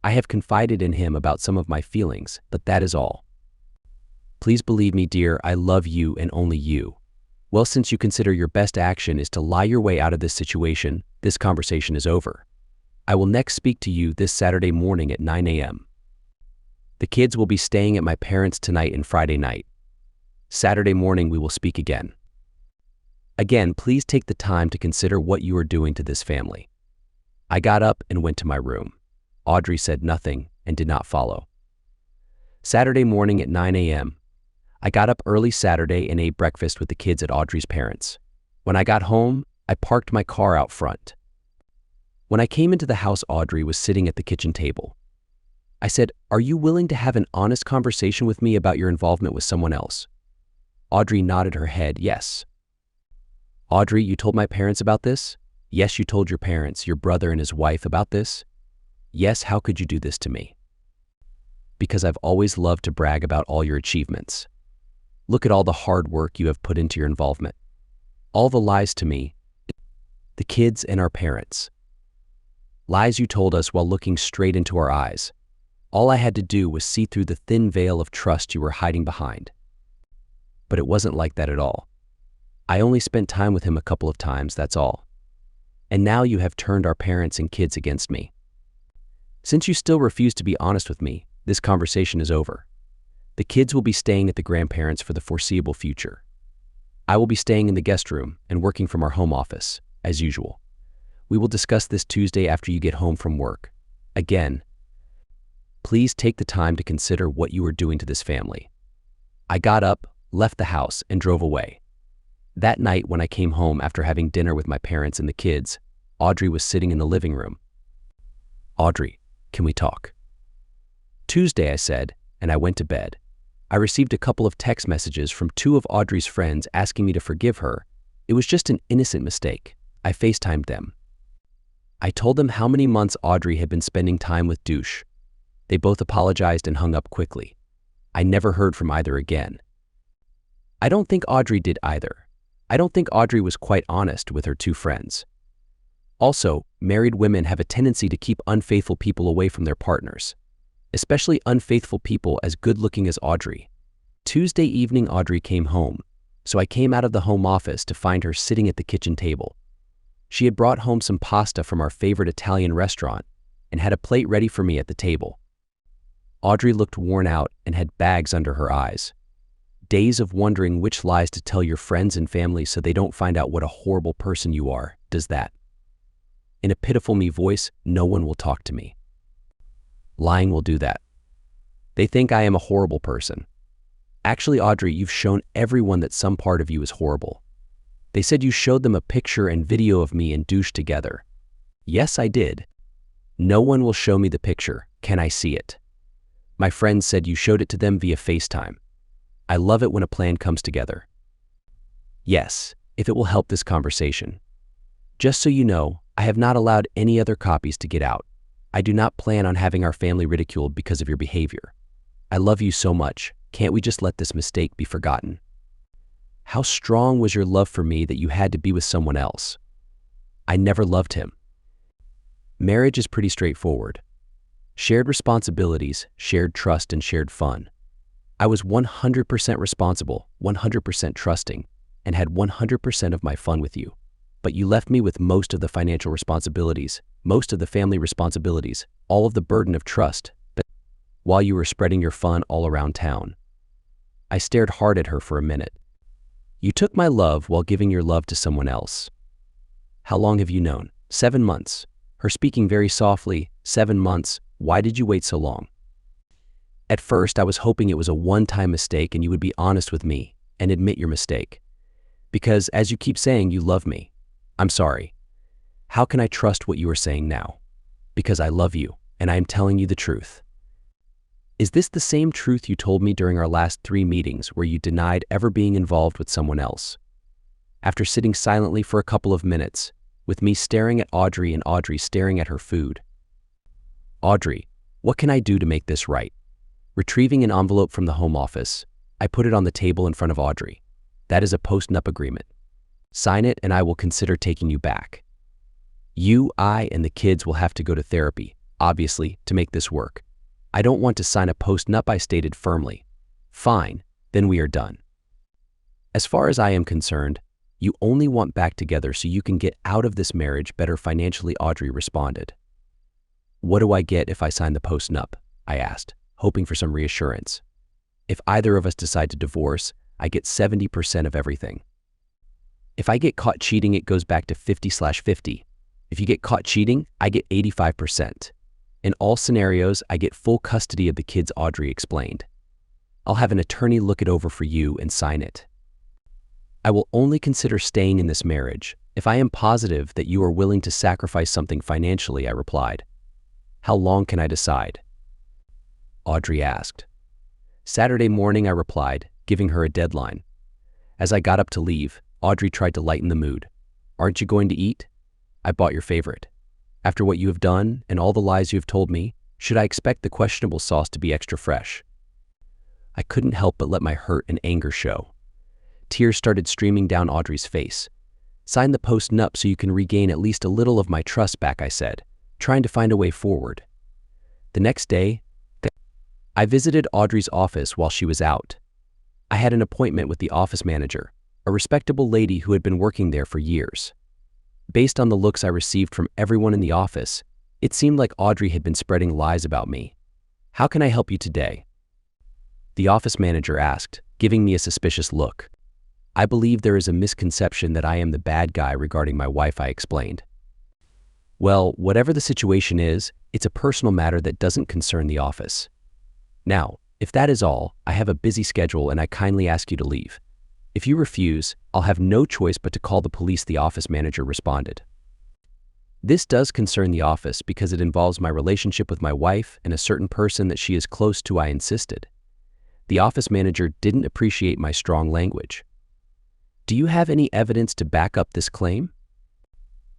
I have confided in him about some of my feelings, but that is all. Please believe me, dear, I love you and only you. Well, since you consider your best action is to lie your way out of this situation, this conversation is over. I will next speak to you this Saturday morning at 9 a.m. The kids will be staying at my parents' tonight and Friday night. Saturday morning we will speak again. Again, please take the time to consider what you are doing to this family." I got up and went to my room. Audrey said nothing and did not follow. Saturday morning at 9 a.m. I got up early Saturday and ate breakfast with the kids at Audrey's parents'. When I got home, I parked my car out front. When I came into the house, Audrey was sitting at the kitchen table. I said, "Are you willing to have an honest conversation with me about your involvement with someone else?" Audrey nodded her head, yes. Audrey, you told my parents about this? Yes, you told your parents, your brother and his wife about this? Yes, how could you do this to me? Because I've always loved to brag about all your achievements. Look at all the hard work you have put into your involvement. All the lies to me, the kids and our parents. Lies you told us while looking straight into our eyes. All I had to do was see through the thin veil of trust you were hiding behind. But it wasn't like that at all. I only spent time with him a couple of times, that's all. And now you have turned our parents and kids against me. Since you still refuse to be honest with me, this conversation is over. The kids will be staying at the grandparents for the foreseeable future. I will be staying in the guest room and working from our home office, as usual. We will discuss this Tuesday after you get home from work. Again, please take the time to consider what you are doing to this family. I got up, left the house, and drove away. That night when I came home after having dinner with my parents and the kids, Audrey was sitting in the living room. Audrey, can we talk? Tuesday, I said, and I went to bed. I received a couple of text messages from two of Audrey's friends asking me to forgive her. It was just an innocent mistake. I FaceTimed them. I told them how many months Audrey had been spending time with Douche. They both apologized and hung up quickly. I never heard from either again. I don't think Audrey did either. I don't think Audrey was quite honest with her two friends. Also, married women have a tendency to keep unfaithful people away from their partners, especially unfaithful people as good-looking as Audrey. Tuesday evening, Audrey came home, so I came out of the home office to find her sitting at the kitchen table. She had brought home some pasta from our favorite Italian restaurant and had a plate ready for me at the table. Audrey looked worn out and had bags under her eyes. Days of wondering which lies to tell your friends and family so they don't find out what a horrible person you are, does that. In a pitiful me voice, no one will talk to me. Lying will do that. They think I am a horrible person. Actually, Audrey, you've shown everyone that some part of you is horrible. They said you showed them a picture and video of me and Douche together. Yes, I did. No one will show me the picture. Can I see it? My friends said you showed it to them via FaceTime. I love it when a plan comes together. Yes, if it will help this conversation. Just so you know, I have not allowed any other copies to get out. I do not plan on having our family ridiculed because of your behavior. I love you so much. Can't we just let this mistake be forgotten? How strong was your love for me that you had to be with someone else? I never loved him. Marriage is pretty straightforward. Shared responsibilities, shared trust, and shared fun. I was 100% responsible, 100% trusting, and had 100% of my fun with you. But you left me with most of the financial responsibilities, most of the family responsibilities, all of the burden of trust, but while you were spreading your fun all around town. I stared hard at her for a minute. You took my love while giving your love to someone else. How long have you known? 7 months. Her speaking very softly, 7 months. Why did you wait so long? At first, I was hoping it was a one-time mistake and you would be honest with me and admit your mistake. Because, as you keep saying, you love me. I'm sorry. How can I trust what you are saying now? Because I love you, and I am telling you the truth. Is this the same truth you told me during our last 3 meetings where you denied ever being involved with someone else? After sitting silently for a couple of minutes, with me staring at Audrey and Audrey staring at her food. Audrey, what can I do to make this right? Retrieving an envelope from the home office, I put it on the table in front of Audrey. That is a post-nup agreement. Sign it and I will consider taking you back. You, I, and the kids will have to go to therapy, obviously, to make this work. I don't want to sign a post-nup, I stated firmly. Fine, then we are done. As far as I am concerned, you only want back together so you can get out of this marriage better financially, Audrey responded. What do I get if I sign the post-nup? I asked, hoping for some reassurance. If either of us decide to divorce, I get 70% of everything. If I get caught cheating, it goes back to 50/50. If you get caught cheating, I get 85%. In all scenarios, I get full custody of the kids, Audrey explained. I'll have an attorney look it over for you and sign it. I will only consider staying in this marriage if I am positive that you are willing to sacrifice something financially, I replied. How long can I decide? Audrey asked. Saturday morning, I replied, giving her a deadline. As I got up to leave, Audrey tried to lighten the mood. "Aren't you going to eat? I bought your favorite. After what you have done and all the lies you have told me, should I expect the questionable sauce to be extra fresh?" I couldn't help but let my hurt and anger show. Tears started streaming down Audrey's face. "Sign the post-nup so you can regain at least a little of my trust back," I said, trying to find a way forward. The next day, I visited Audrey's office while she was out. I had an appointment with the office manager, a respectable lady who had been working there for years. Based on the looks I received from everyone in the office, it seemed like Audrey had been spreading lies about me. "How can I help you today?" the office manager asked, giving me a suspicious look. "I believe there is a misconception that I am the bad guy regarding my wife," I explained. "Well, whatever the situation is, it's a personal matter that doesn't concern the office. Now, if that is all, I have a busy schedule and I kindly ask you to leave. If you refuse, I'll have no choice but to call the police," the office manager responded. "This does concern the office because it involves my relationship with my wife and a certain person that she is close to," I insisted. The office manager didn't appreciate my strong language. "Do you have any evidence to back up this claim?"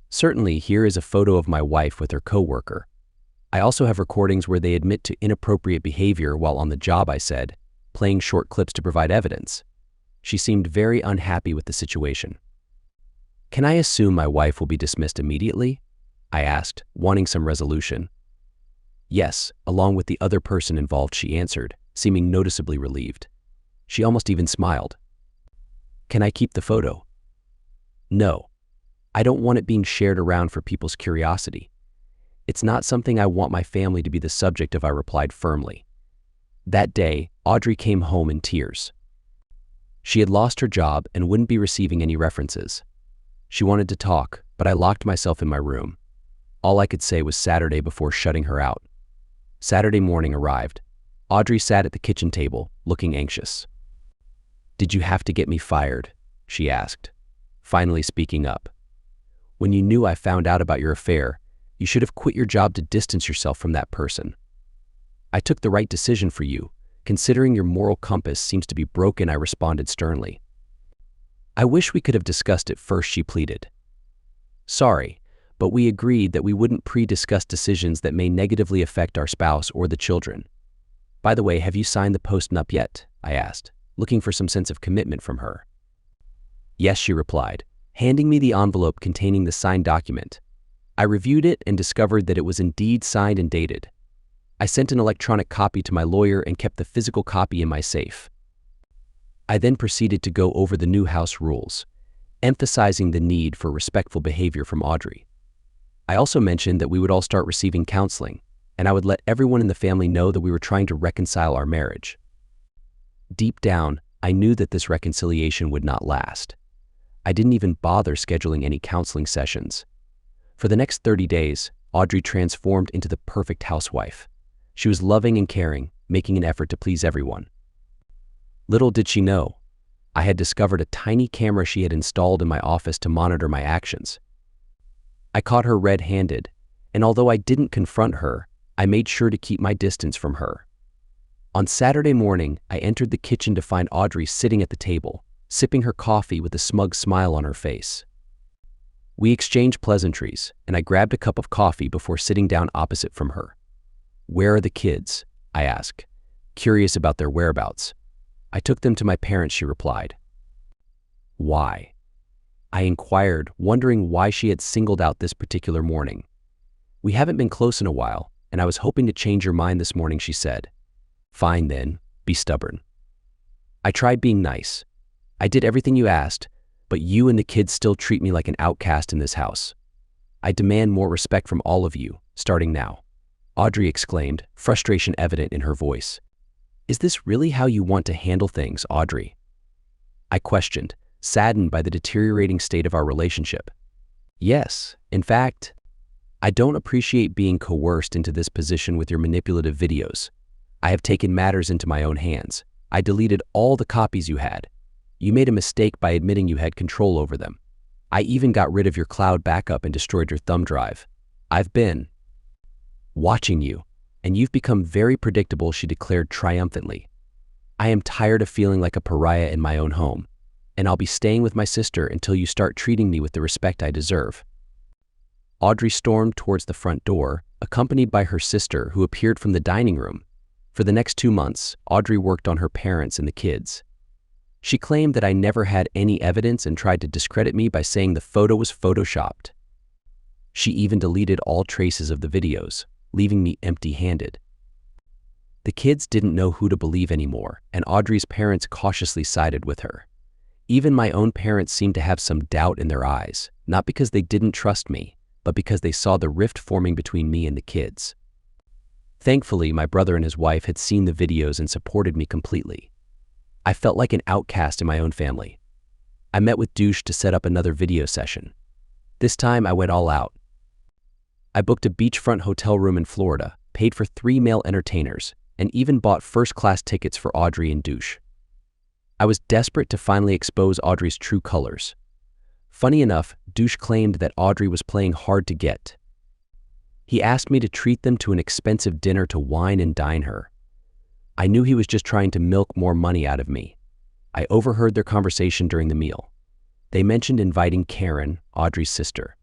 "Certainly, here is a photo of my wife with her coworker. I also have recordings where they admit to inappropriate behavior while on the job," I said, playing short clips to provide evidence. She seemed very unhappy with the situation. "Can I assume my wife will be dismissed immediately?" I asked, wanting some resolution. "Yes, along with the other person involved," she answered, seeming noticeably relieved. She almost even smiled. "Can I keep the photo?" "No. I don't want it being shared around for people's curiosity. It's not something I want my family to be the subject of," I replied firmly. That day, Audrey came home in tears. She had lost her job and wouldn't be receiving any references. She wanted to talk, but I locked myself in my room. All I could say was Saturday before shutting her out. Saturday morning arrived. Audrey sat at the kitchen table, looking anxious. "Did you have to get me fired?" she asked, finally speaking up. "When you knew I found out about your affair, you should have quit your job to distance yourself from that person. I took the right decision for you, considering your moral compass seems to be broken," I responded sternly. "I wish we could have discussed it first," she pleaded. "Sorry, but we agreed that we wouldn't pre-discuss decisions that may negatively affect our spouse or the children. By the way, have you signed the post-nup yet?" I asked, looking for some sense of commitment from her. "Yes," she replied, handing me the envelope containing the signed document. I reviewed it and discovered that it was indeed signed and dated. I sent an electronic copy to my lawyer and kept the physical copy in my safe. I then proceeded to go over the new house rules, emphasizing the need for respectful behavior from Audrey. I also mentioned that we would all start receiving counseling, and I would let everyone in the family know that we were trying to reconcile our marriage. Deep down, I knew that this reconciliation would not last. I didn't even bother scheduling any counseling sessions. For the next 30 days, Audrey transformed into the perfect housewife. She was loving and caring, making an effort to please everyone. Little did she know, I had discovered a tiny camera she had installed in my office to monitor my actions. I caught her red-handed, and although I didn't confront her, I made sure to keep my distance from her. On Saturday morning, I entered the kitchen to find Audrey sitting at the table, sipping her coffee with a smug smile on her face. We exchanged pleasantries, and I grabbed a cup of coffee before sitting down opposite from her. "Where are the kids?" I asked, curious about their whereabouts. "I took them to my parents," she replied. "Why?" I inquired, wondering why she had singled out this particular morning. "We haven't been close in a while, and I was hoping to change your mind this morning," she said. "Fine then, be stubborn." I tried being nice. "I did everything you asked, but you and the kids still treat me like an outcast in this house. I demand more respect from all of you, starting now," Audrey exclaimed, frustration evident in her voice. "Is this really how you want to handle things, Audrey?" I questioned, saddened by the deteriorating state of our relationship. "Yes, in fact, I don't appreciate being coerced into this position with your manipulative videos. I have taken matters into my own hands. I deleted all the copies you had. You made a mistake by admitting you had control over them. I even got rid of your cloud backup and destroyed your thumb drive. I've been watching you, and you've become very predictable," she declared triumphantly. "I am tired of feeling like a pariah in my own home. and I'll be staying with my sister until you start treating me with the respect I deserve." Audrey stormed towards the front door, accompanied by her sister, who appeared from the dining room. For the next 2 months, Audrey worked on her parents and the kids. She claimed that I never had any evidence and tried to discredit me by saying the photo was photoshopped. She even deleted all traces of the videos, leaving me empty-handed. The kids didn't know who to believe anymore, and Audrey's parents cautiously sided with her. Even my own parents seemed to have some doubt in their eyes, not because they didn't trust me, but because they saw the rift forming between me and the kids. Thankfully, my brother and his wife had seen the videos and supported me completely. I felt like an outcast in my own family. I met with Douche to set up another video session. This time I went all out. I booked a beachfront hotel room in Florida, paid for 3 male entertainers, and even bought first-class tickets for Audrey and Douche. I was desperate to finally expose Audrey's true colors. Funny enough, Douche claimed that Audrey was playing hard to get. He asked me to treat them to an expensive dinner to wine and dine her. I knew he was just trying to milk more money out of me. I overheard their conversation during the meal. They mentioned inviting Karen, Audrey's sister.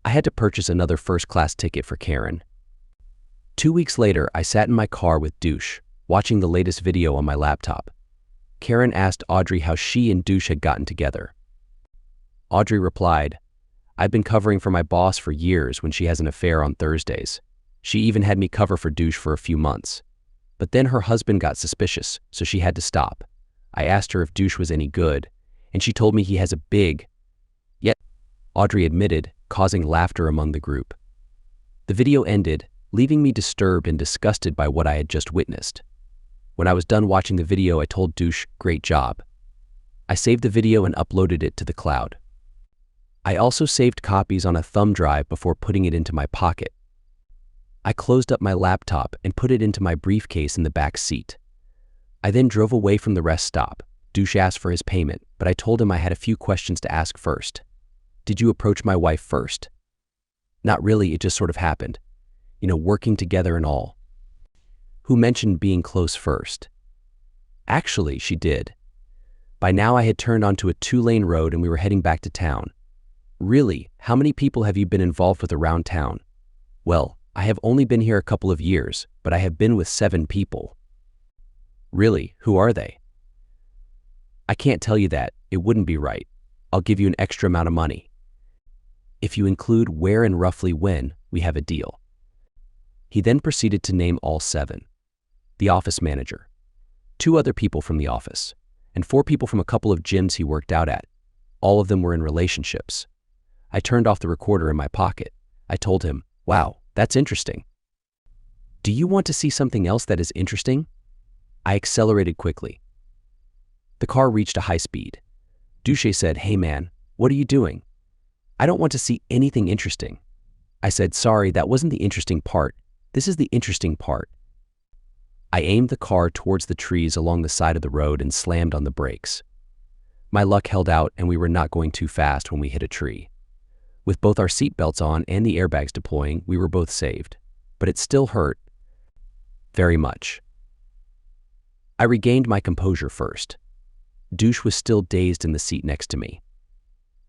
I had to purchase another first-class ticket for Karen. 2 weeks later, I sat in my car with Douche, watching the latest video on my laptop. Karen asked Audrey how she and Douche had gotten together. Audrey replied, "I've been covering for my boss for years when she has an affair on Thursdays. She even had me cover for Douche for a few months. But then her husband got suspicious, so she had to stop. I asked her if Douche was any good, and she told me he has a big..." Yet, Audrey admitted, causing laughter among the group. The video ended, leaving me disturbed and disgusted by what I had just witnessed. When I was done watching the video, I told Douche, "Great job." I saved the video and uploaded it to the cloud. I also saved copies on a thumb drive before putting it into my pocket. I closed up my laptop and put it into my briefcase in the back seat. I then drove away from the rest stop. Douche asked for his payment, but I told him I had a few questions to ask first. "Did you approach my wife first?" "Not really, it just sort of happened. Working together and all." "Who mentioned being close first?" "Actually, she did. By now I had turned onto a 2-lane road and we were heading back to town." "Really? How many people have you been involved with around town?" "Well, I have only been here a couple of years, but I have been with 7 people." "Really? Who are they?" "I can't tell you that. It wouldn't be right. I'll give you an extra amount of money. If you include where and roughly when, we have a deal." He then proceeded to name all 7. The office manager, 2 other people from the office, and 4 people from a couple of gyms he worked out at. All of them were in relationships. I turned off the recorder in my pocket. I told him, "Wow, that's interesting. Do you want to see something else that is interesting?" I accelerated quickly. The car reached a high speed. Douche said, "Hey man, what are you doing?" "I don't want to see anything interesting." I said, "Sorry, that wasn't the interesting part. This is the interesting part." I aimed the car towards the trees along the side of the road and slammed on the brakes. My luck held out and we were not going too fast when we hit a tree. With both our seatbelts on and the airbags deploying, we were both saved. But it still hurt. Very much. I regained my composure first. Douche was still dazed in the seat next to me.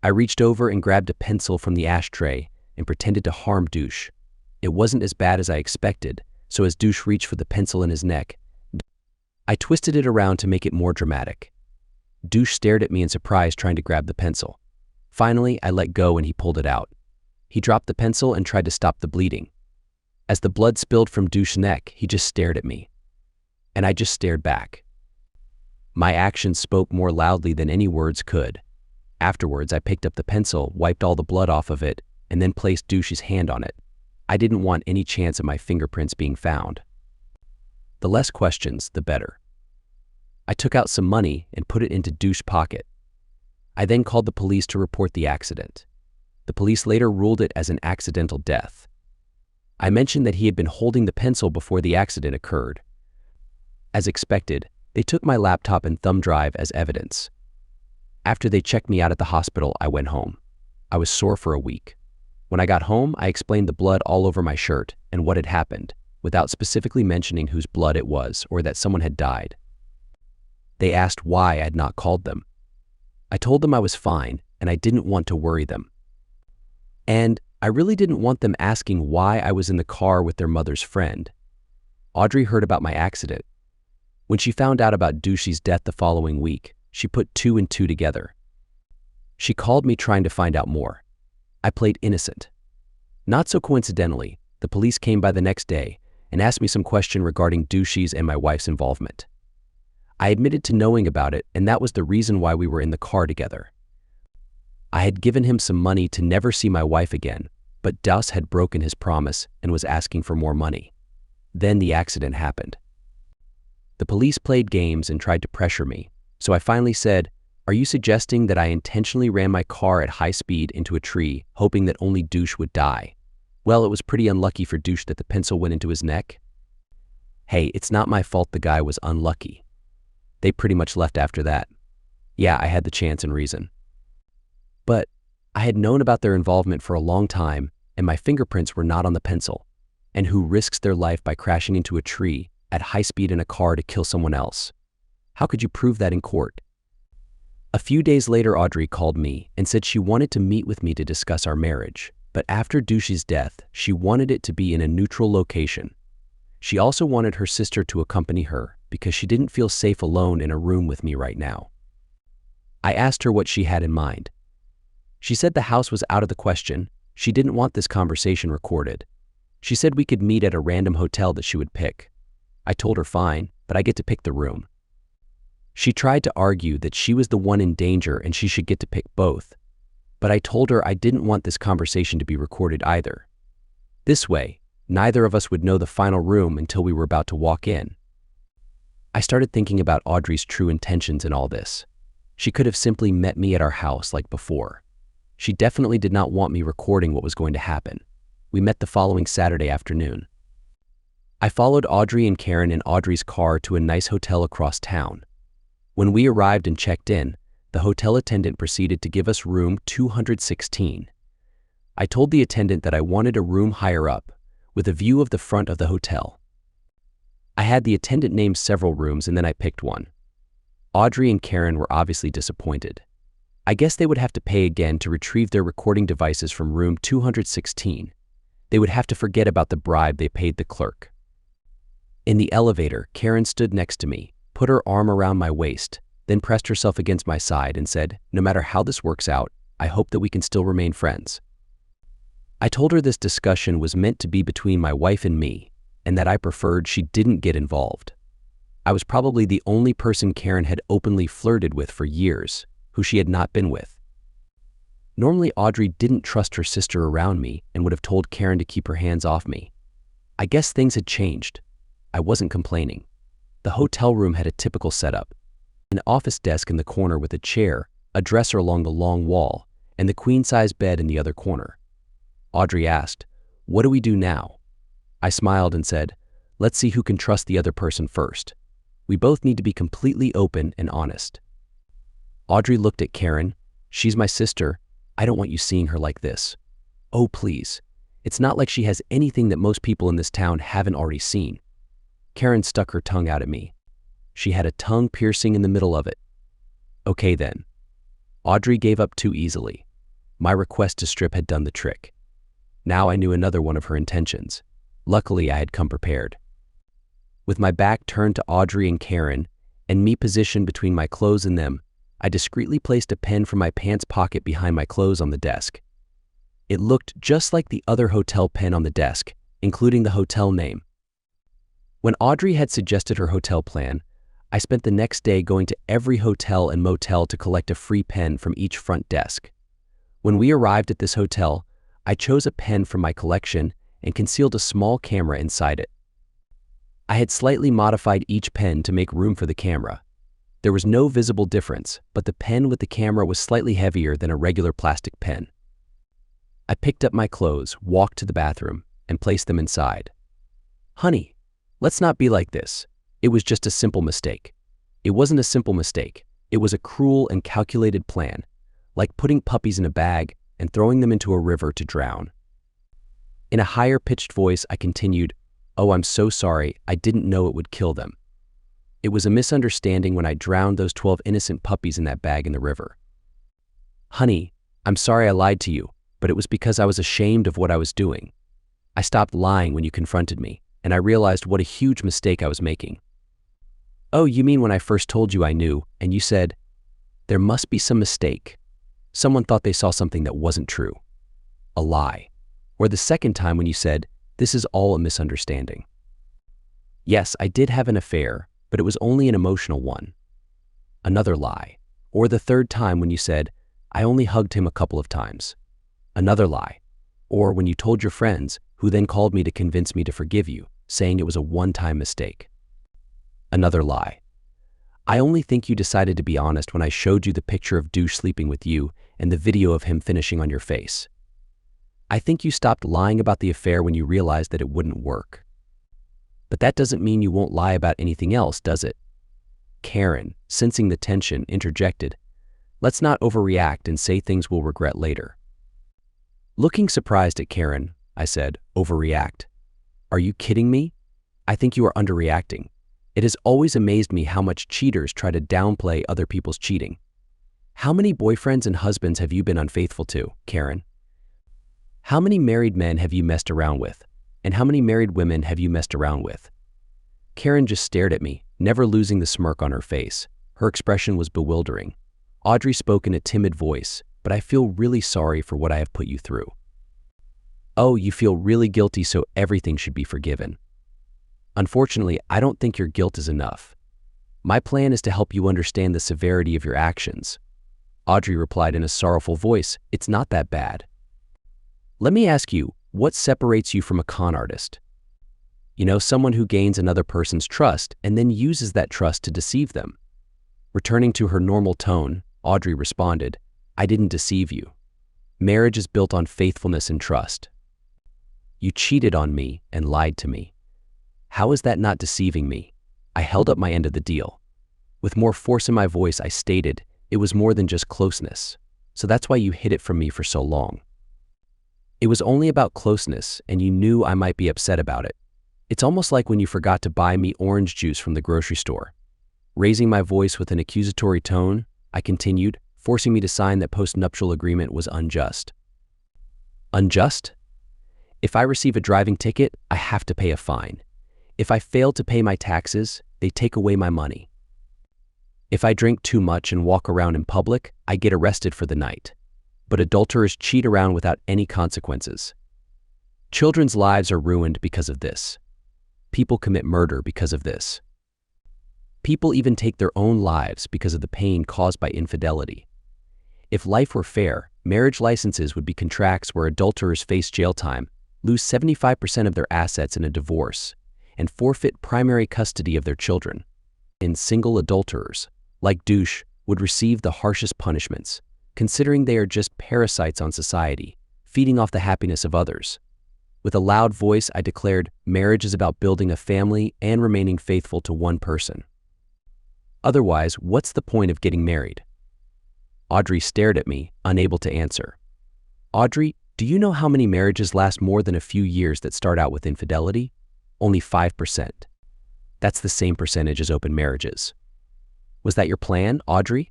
I reached over and grabbed a pencil from the ashtray and pretended to harm Douche. It wasn't as bad as I expected, so as Douche reached for the pencil in his neck, I twisted it around to make it more dramatic. Douche stared at me in surprise, trying to grab the pencil. Finally, I let go and he pulled it out. He dropped the pencil and tried to stop the bleeding. As the blood spilled from Douche's neck, he just stared at me. And I just stared back. My actions spoke more loudly than any words could. Afterwards, I picked up the pencil, wiped all the blood off of it, and then placed Douche's hand on it. I didn't want any chance of my fingerprints being found. The less questions, the better. I took out some money and put it into Douche's pocket. I then called the police to report the accident. The police later ruled it as an accidental death. I mentioned that he had been holding the pencil before the accident occurred. As expected, they took my laptop and thumb drive as evidence. After they checked me out at the hospital, I went home. I was sore for a week. When I got home, I explained the blood all over my shirt and what had happened, without specifically mentioning whose blood it was or that someone had died. They asked why I had not called them. I told them I was fine and I didn't want to worry them. And I really didn't want them asking why I was in the car with their mother's friend. Audrey heard about my accident. When she found out about Douchey's death the following week, she put 2 and 2 together. She called me trying to find out more. I played innocent. Not so coincidentally, the police came by the next day and asked me some question regarding Douchey's and my wife's involvement. I admitted to knowing about it, and that was the reason why we were in the car together. I had given him some money to never see my wife again, but Douce had broken his promise and was asking for more money. Then the accident happened. The police played games and tried to pressure me, so I finally said, "Are you suggesting that I intentionally ran my car at high speed into a tree, hoping that only Douche would die? Well, it was pretty unlucky for Douche that the pencil went into his neck." Hey, it's not my fault the guy was unlucky. They pretty much left after that. Yeah, I had the chance and reason. But I had known about their involvement for a long time, and my fingerprints were not on the pencil. And who risks their life by crashing into a tree at high speed in a car to kill someone else? How could you prove that in court? A few days later, Audrey called me and said she wanted to meet with me to discuss our marriage, but after Douchey's death, she wanted it to be in a neutral location. She also wanted her sister to accompany her because she didn't feel safe alone in a room with me right now. I asked her what she had in mind. She said the house was out of the question. She didn't want this conversation recorded. She said we could meet at a random hotel that she would pick. I told her fine, but I get to pick the room. She tried to argue that she was the one in danger and she should get to pick both, but I told her I didn't want this conversation to be recorded either. This way, neither of us would know the final room until we were about to walk in. I started thinking about Audrey's true intentions in all this. She could have simply met me at our house like before. She definitely did not want me recording what was going to happen. We met the following Saturday afternoon. I followed Audrey and Karen in Audrey's car to a nice hotel across town. When we arrived and checked in, the hotel attendant proceeded to give us room 216. I told the attendant that I wanted a room higher up, with a view of the front of the hotel. I had the attendant name several rooms and then I picked one. Audrey and Karen were obviously disappointed. I guess they would have to pay again to retrieve their recording devices from room 216. They would have to forget about the bribe they paid the clerk. In the elevator, Karen stood next to me, put her arm around my waist, then pressed herself against my side and said, "No matter how this works out, I hope that we can still remain friends." I told her this discussion was meant to be between my wife and me, and that I preferred she didn't get involved. I was probably the only person Karen had openly flirted with for years, who she had not been with. Normally, Audrey didn't trust her sister around me and would have told Karen to keep her hands off me. I guess things had changed. I wasn't complaining. The hotel room had a typical setup: an office desk in the corner with a chair, a dresser along the long wall, and the queen-size bed in the other corner. Audrey asked, "What do we do now?" I smiled and said, "Let's see who can trust the other person first. We both need to be completely open and honest." Audrey looked at Karen. "She's my sister. I don't want you seeing her like this." "Oh, please. It's not like she has anything that most people in this town haven't already seen." Karen stuck her tongue out at me. She had a tongue piercing in the middle of it. "Okay then." Audrey gave up too easily. My request to strip had done the trick. Now I knew another one of her intentions. Luckily, I had come prepared. With my back turned to Audrey and Karen, and me positioned between my clothes and them, I discreetly placed a pen from my pants pocket behind my clothes on the desk. It looked just like the other hotel pen on the desk, including the hotel name. When Audrey had suggested her hotel plan, I spent the next day going to every hotel and motel to collect a free pen from each front desk. When we arrived at this hotel, I chose a pen from my collection and concealed a small camera inside it. I had slightly modified each pen to make room for the camera. There was no visible difference, but the pen with the camera was slightly heavier than a regular plastic pen. I picked up my clothes, walked to the bathroom, and placed them inside. "Honey, let's not be like this. It was just a simple mistake." It wasn't a simple mistake. It was a cruel and calculated plan, like putting puppies in a bag and throwing them into a river to drown. In a higher-pitched voice, I continued, "Oh, I'm so sorry. I didn't know it would kill them. It was a misunderstanding when I drowned those 12 innocent puppies in that bag in the river. Honey, I'm sorry I lied to you, but it was because I was ashamed of what I was doing. I stopped lying when you confronted me, and I realized what a huge mistake I was making. Oh, you mean when I first told you I knew, and you said, there must be some mistake. Someone thought they saw something that wasn't true. A lie. Or the second time when you said, this is all a misunderstanding. Yes, I did have an affair, but it was only an emotional one. Another lie. Or the third time when you said, I only hugged him a couple of times. Another lie. Or when you told your friends, who then called me to convince me to forgive you, saying it was a one-time mistake. Another lie. I only think you decided to be honest when I showed you the picture of douche sleeping with you and the video of him finishing on your face. I think you stopped lying about the affair when you realized that it wouldn't work. But that doesn't mean you won't lie about anything else, does it? Karen, sensing the tension, interjected, let's not overreact and say things we'll regret later. Looking surprised at Karen, I said, overreact? Are you kidding me? I think you are underreacting. It has always amazed me how much cheaters try to downplay other people's cheating. How many boyfriends and husbands have you been unfaithful to, Karen? How many married men have you messed around with? And how many married women have you messed around with? Karen just stared at me, never losing the smirk on her face. Her expression was bewildering. Audrey spoke in a timid voice, but I feel really sorry for what I have put you through. Oh, you feel really guilty, so everything should be forgiven. Unfortunately, I don't think your guilt is enough. My plan is to help you understand the severity of your actions. Audrey replied in a sorrowful voice, it's not that bad. Let me ask you, what separates you from a con artist? You know, someone who gains another person's trust and then uses that trust to deceive them. Returning to her normal tone, Audrey responded, I didn't deceive you. Marriage is built on faithfulness and trust. You cheated on me and lied to me. How is that not deceiving me? I held up my end of the deal. With more force in my voice, I stated, it was more than just closeness. So that's why you hid it from me for so long. It was only about closeness, and you knew I might be upset about it. It's almost like when you forgot to buy me orange juice from the grocery store. Raising my voice with an accusatory tone, I continued, forcing me to sign that post-nuptial agreement was unjust. Unjust? If I receive a driving ticket, I have to pay a fine. If I fail to pay my taxes, they take away my money. If I drink too much and walk around in public, I get arrested for the night. But adulterers cheat around without any consequences. Children's lives are ruined because of this. People commit murder because of this. People even take their own lives because of the pain caused by infidelity. If life were fair, marriage licenses would be contracts where adulterers face jail time, lose 75% of their assets in a divorce, and forfeit primary custody of their children. And single adulterers, like douche, would receive the harshest punishments, considering they are just parasites on society, feeding off the happiness of others. With a loud voice, I declared, marriage is about building a family and remaining faithful to one person. Otherwise, what's the point of getting married? Audrey stared at me, unable to answer. Audrey, do you know how many marriages last more than a few years that start out with infidelity? Only 5%. That's the same percentage as open marriages. Was that your plan, Audrey?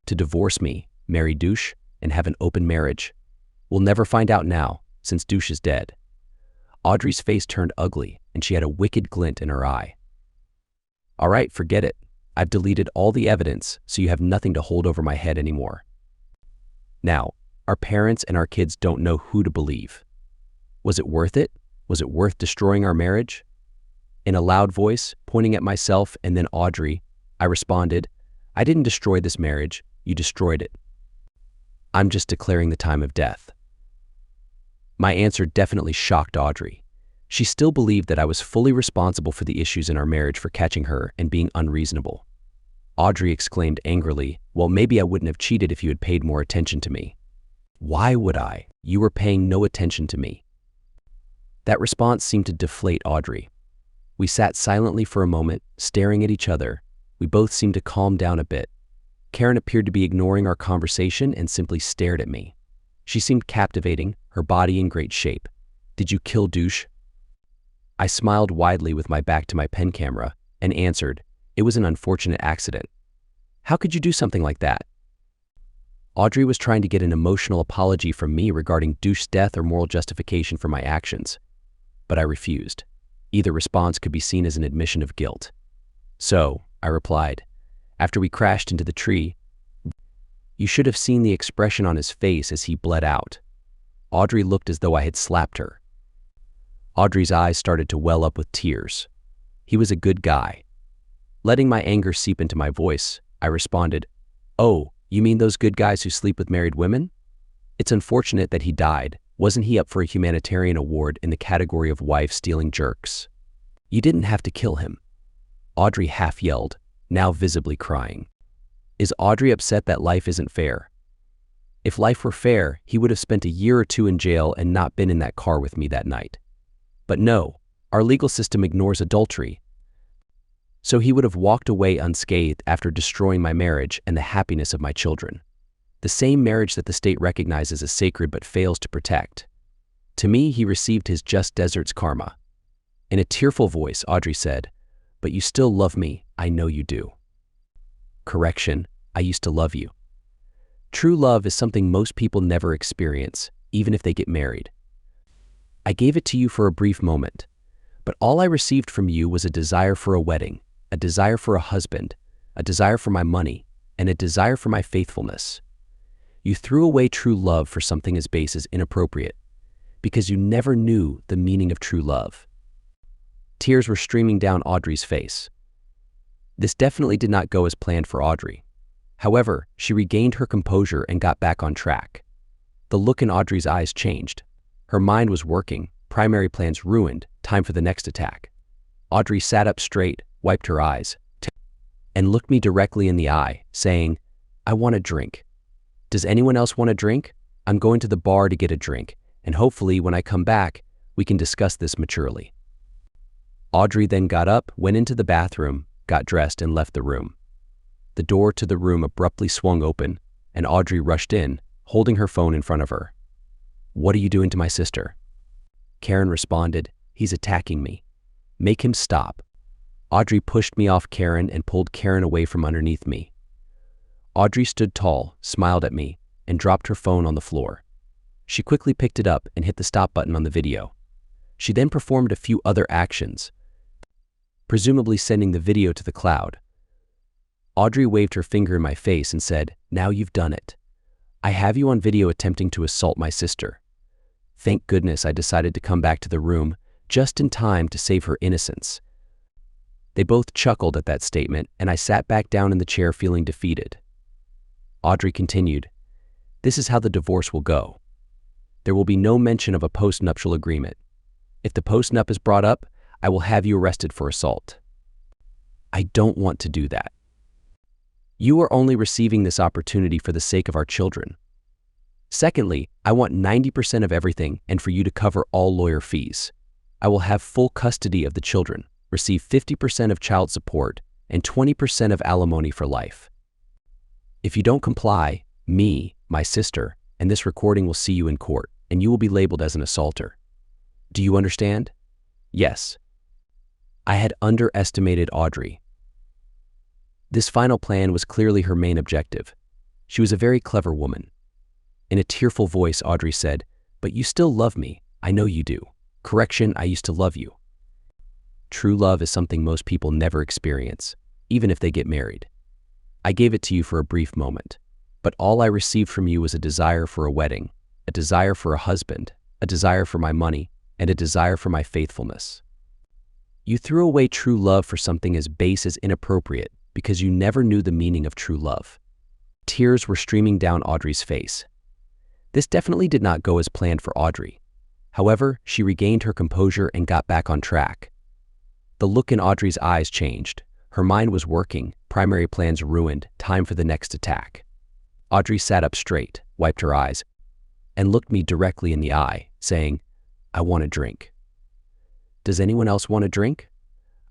To divorce me, marry douche, and have an open marriage? We'll never find out now, since douche is dead. Audrey's face turned ugly, and she had a wicked glint in her eye. All right, forget it. I've deleted all the evidence, so you have nothing to hold over my head anymore. Now, our parents and our kids don't know who to believe. Was it worth it? Was it worth destroying our marriage? In a loud voice, pointing at myself and then Audrey, I responded, I didn't destroy this marriage, you destroyed it. I'm just declaring the time of death. My answer definitely shocked Audrey. She still believed that I was fully responsible for the issues in our marriage for catching her and being unreasonable. Audrey exclaimed angrily, well, maybe I wouldn't have cheated if you had paid more attention to me. Why would I? You were paying no attention to me. That response seemed to deflate Audrey. We sat silently for a moment, staring at each other. We both seemed to calm down a bit. Karen appeared to be ignoring our conversation and simply stared at me. She seemed captivating, her body in great shape. Did you kill douche? I smiled widely with my back to my pen camera and answered, it was an unfortunate accident. How could you do something like that? Audrey was trying to get an emotional apology from me regarding douche's death or moral justification for my actions, but I refused. Either response could be seen as an admission of guilt. So, I replied, after we crashed into the tree, you should have seen the expression on his face as he bled out. Audrey looked as though I had slapped her. Audrey's eyes started to well up with tears. He was a good guy. Letting my anger seep into my voice, I responded, "Oh, you mean those good guys who sleep with married women? It's unfortunate that he died. Wasn't he up for a humanitarian award in the category of wife-stealing jerks? You didn't have to kill him." Audrey half yelled, now visibly crying. Is Audrey upset that life isn't fair? If life were fair, he would have spent a year or two in jail and not been in that car with me that night. But no, our legal system ignores adultery. So he would have walked away unscathed after destroying my marriage and the happiness of my children. The same marriage that the state recognizes as sacred but fails to protect. To me, he received his just desert's karma. In a tearful voice, Audrey said, "But you still love me, I know you do." Correction, I used to love you. True love is something most people never experience, even if they get married. I gave it to you for a brief moment, but all I received from you was a desire for a wedding, a desire for a husband, a desire for my money, and a desire for my faithfulness. You threw away true love for something as base as inappropriate, because you never knew the meaning of true love. Tears were streaming down Audrey's face. This definitely did not go as planned for Audrey. However, she regained her composure and got back on track. The look in Audrey's eyes changed. Her mind was working, primary plans ruined, time for the next attack. Audrey sat up straight, wiped her eyes, and looked me directly in the eye, saying, "I want a drink. Does anyone else want a drink? I'm going to the bar to get a drink, and hopefully when I come back, we can discuss this maturely." Audrey then got up, went into the bathroom, got dressed, and left the room. The door to the room abruptly swung open, and Audrey rushed in, holding her phone in front of her. "What are you doing to my sister?" Karen responded, "He's attacking me. Make him stop." Audrey pushed me off Karen and pulled Karen away from underneath me. Audrey stood tall, smiled at me, and dropped her phone on the floor. She quickly picked it up and hit the stop button on the video. She then performed a few other actions, presumably sending the video to the cloud. Audrey waved her finger in my face and said, "Now you've done it. I have you on video attempting to assault my sister." Thank goodness I decided to come back to the room just in time to save her innocence. They both chuckled at that statement, and I sat back down in the chair feeling defeated. Audrey continued, "This is how the divorce will go. There will be no mention of a post-nuptial agreement. If the post-nup is brought up, I will have you arrested for assault. I don't want to do that. You are only receiving this opportunity for the sake of our children. Secondly, I want 90% of everything and for you to cover all lawyer fees. I will have full custody of the children, receive 50% of child support, and 20% of alimony for life. If you don't comply, me, my sister, and this recording will see you in court, and you will be labeled as an assaulter. Do you understand?" Yes. I had underestimated Audrey. This final plan was clearly her main objective. She was a very clever woman. In a tearful voice, Audrey said, "But you still love me. I know you do. Correction, I used to love you." True love is something most people never experience, even if they get married. I gave it to you for a brief moment, but all I received from you was a desire for a wedding, a desire for a husband, a desire for my money, and a desire for my faithfulness. You threw away true love for something as base as inappropriate because you never knew the meaning of true love. Tears were streaming down Audrey's face. This definitely did not go as planned for Audrey. However, she regained her composure and got back on track. The look in Audrey's eyes changed. Her mind was working, primary plans ruined, time for the next attack. Audrey sat up straight, wiped her eyes, and looked me directly in the eye, saying, "I want a drink. Does anyone else want a drink?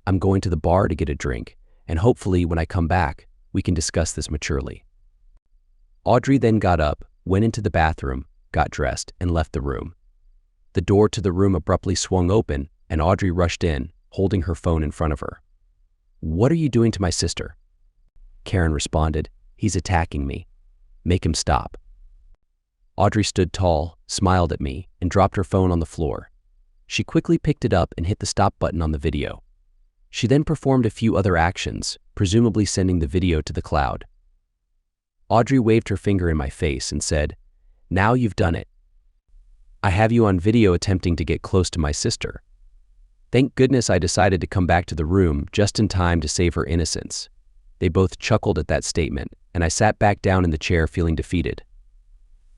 I'm going to the bar to get a drink, and hopefully when I come back, we can discuss this maturely." Audrey then got up, went into the bathroom, got dressed, and left the room. The door to the room abruptly swung open, and Audrey rushed in, holding her phone in front of her. "What are you doing to my sister?" Karen responded, "He's attacking me. Make him stop. Audrey stood tall, smiled at me, and dropped her phone on the floor. She quickly picked it up and hit the stop button on the video. She then performed a few other actions, presumably sending the video to the cloud. Audrey waved her finger in my face and said, "Now you've done it. I have you on video attempting to get close to my sister." Thank goodness I decided to come back to the room just in time to save her innocence. They both chuckled at that statement, and I sat back down in the chair feeling defeated.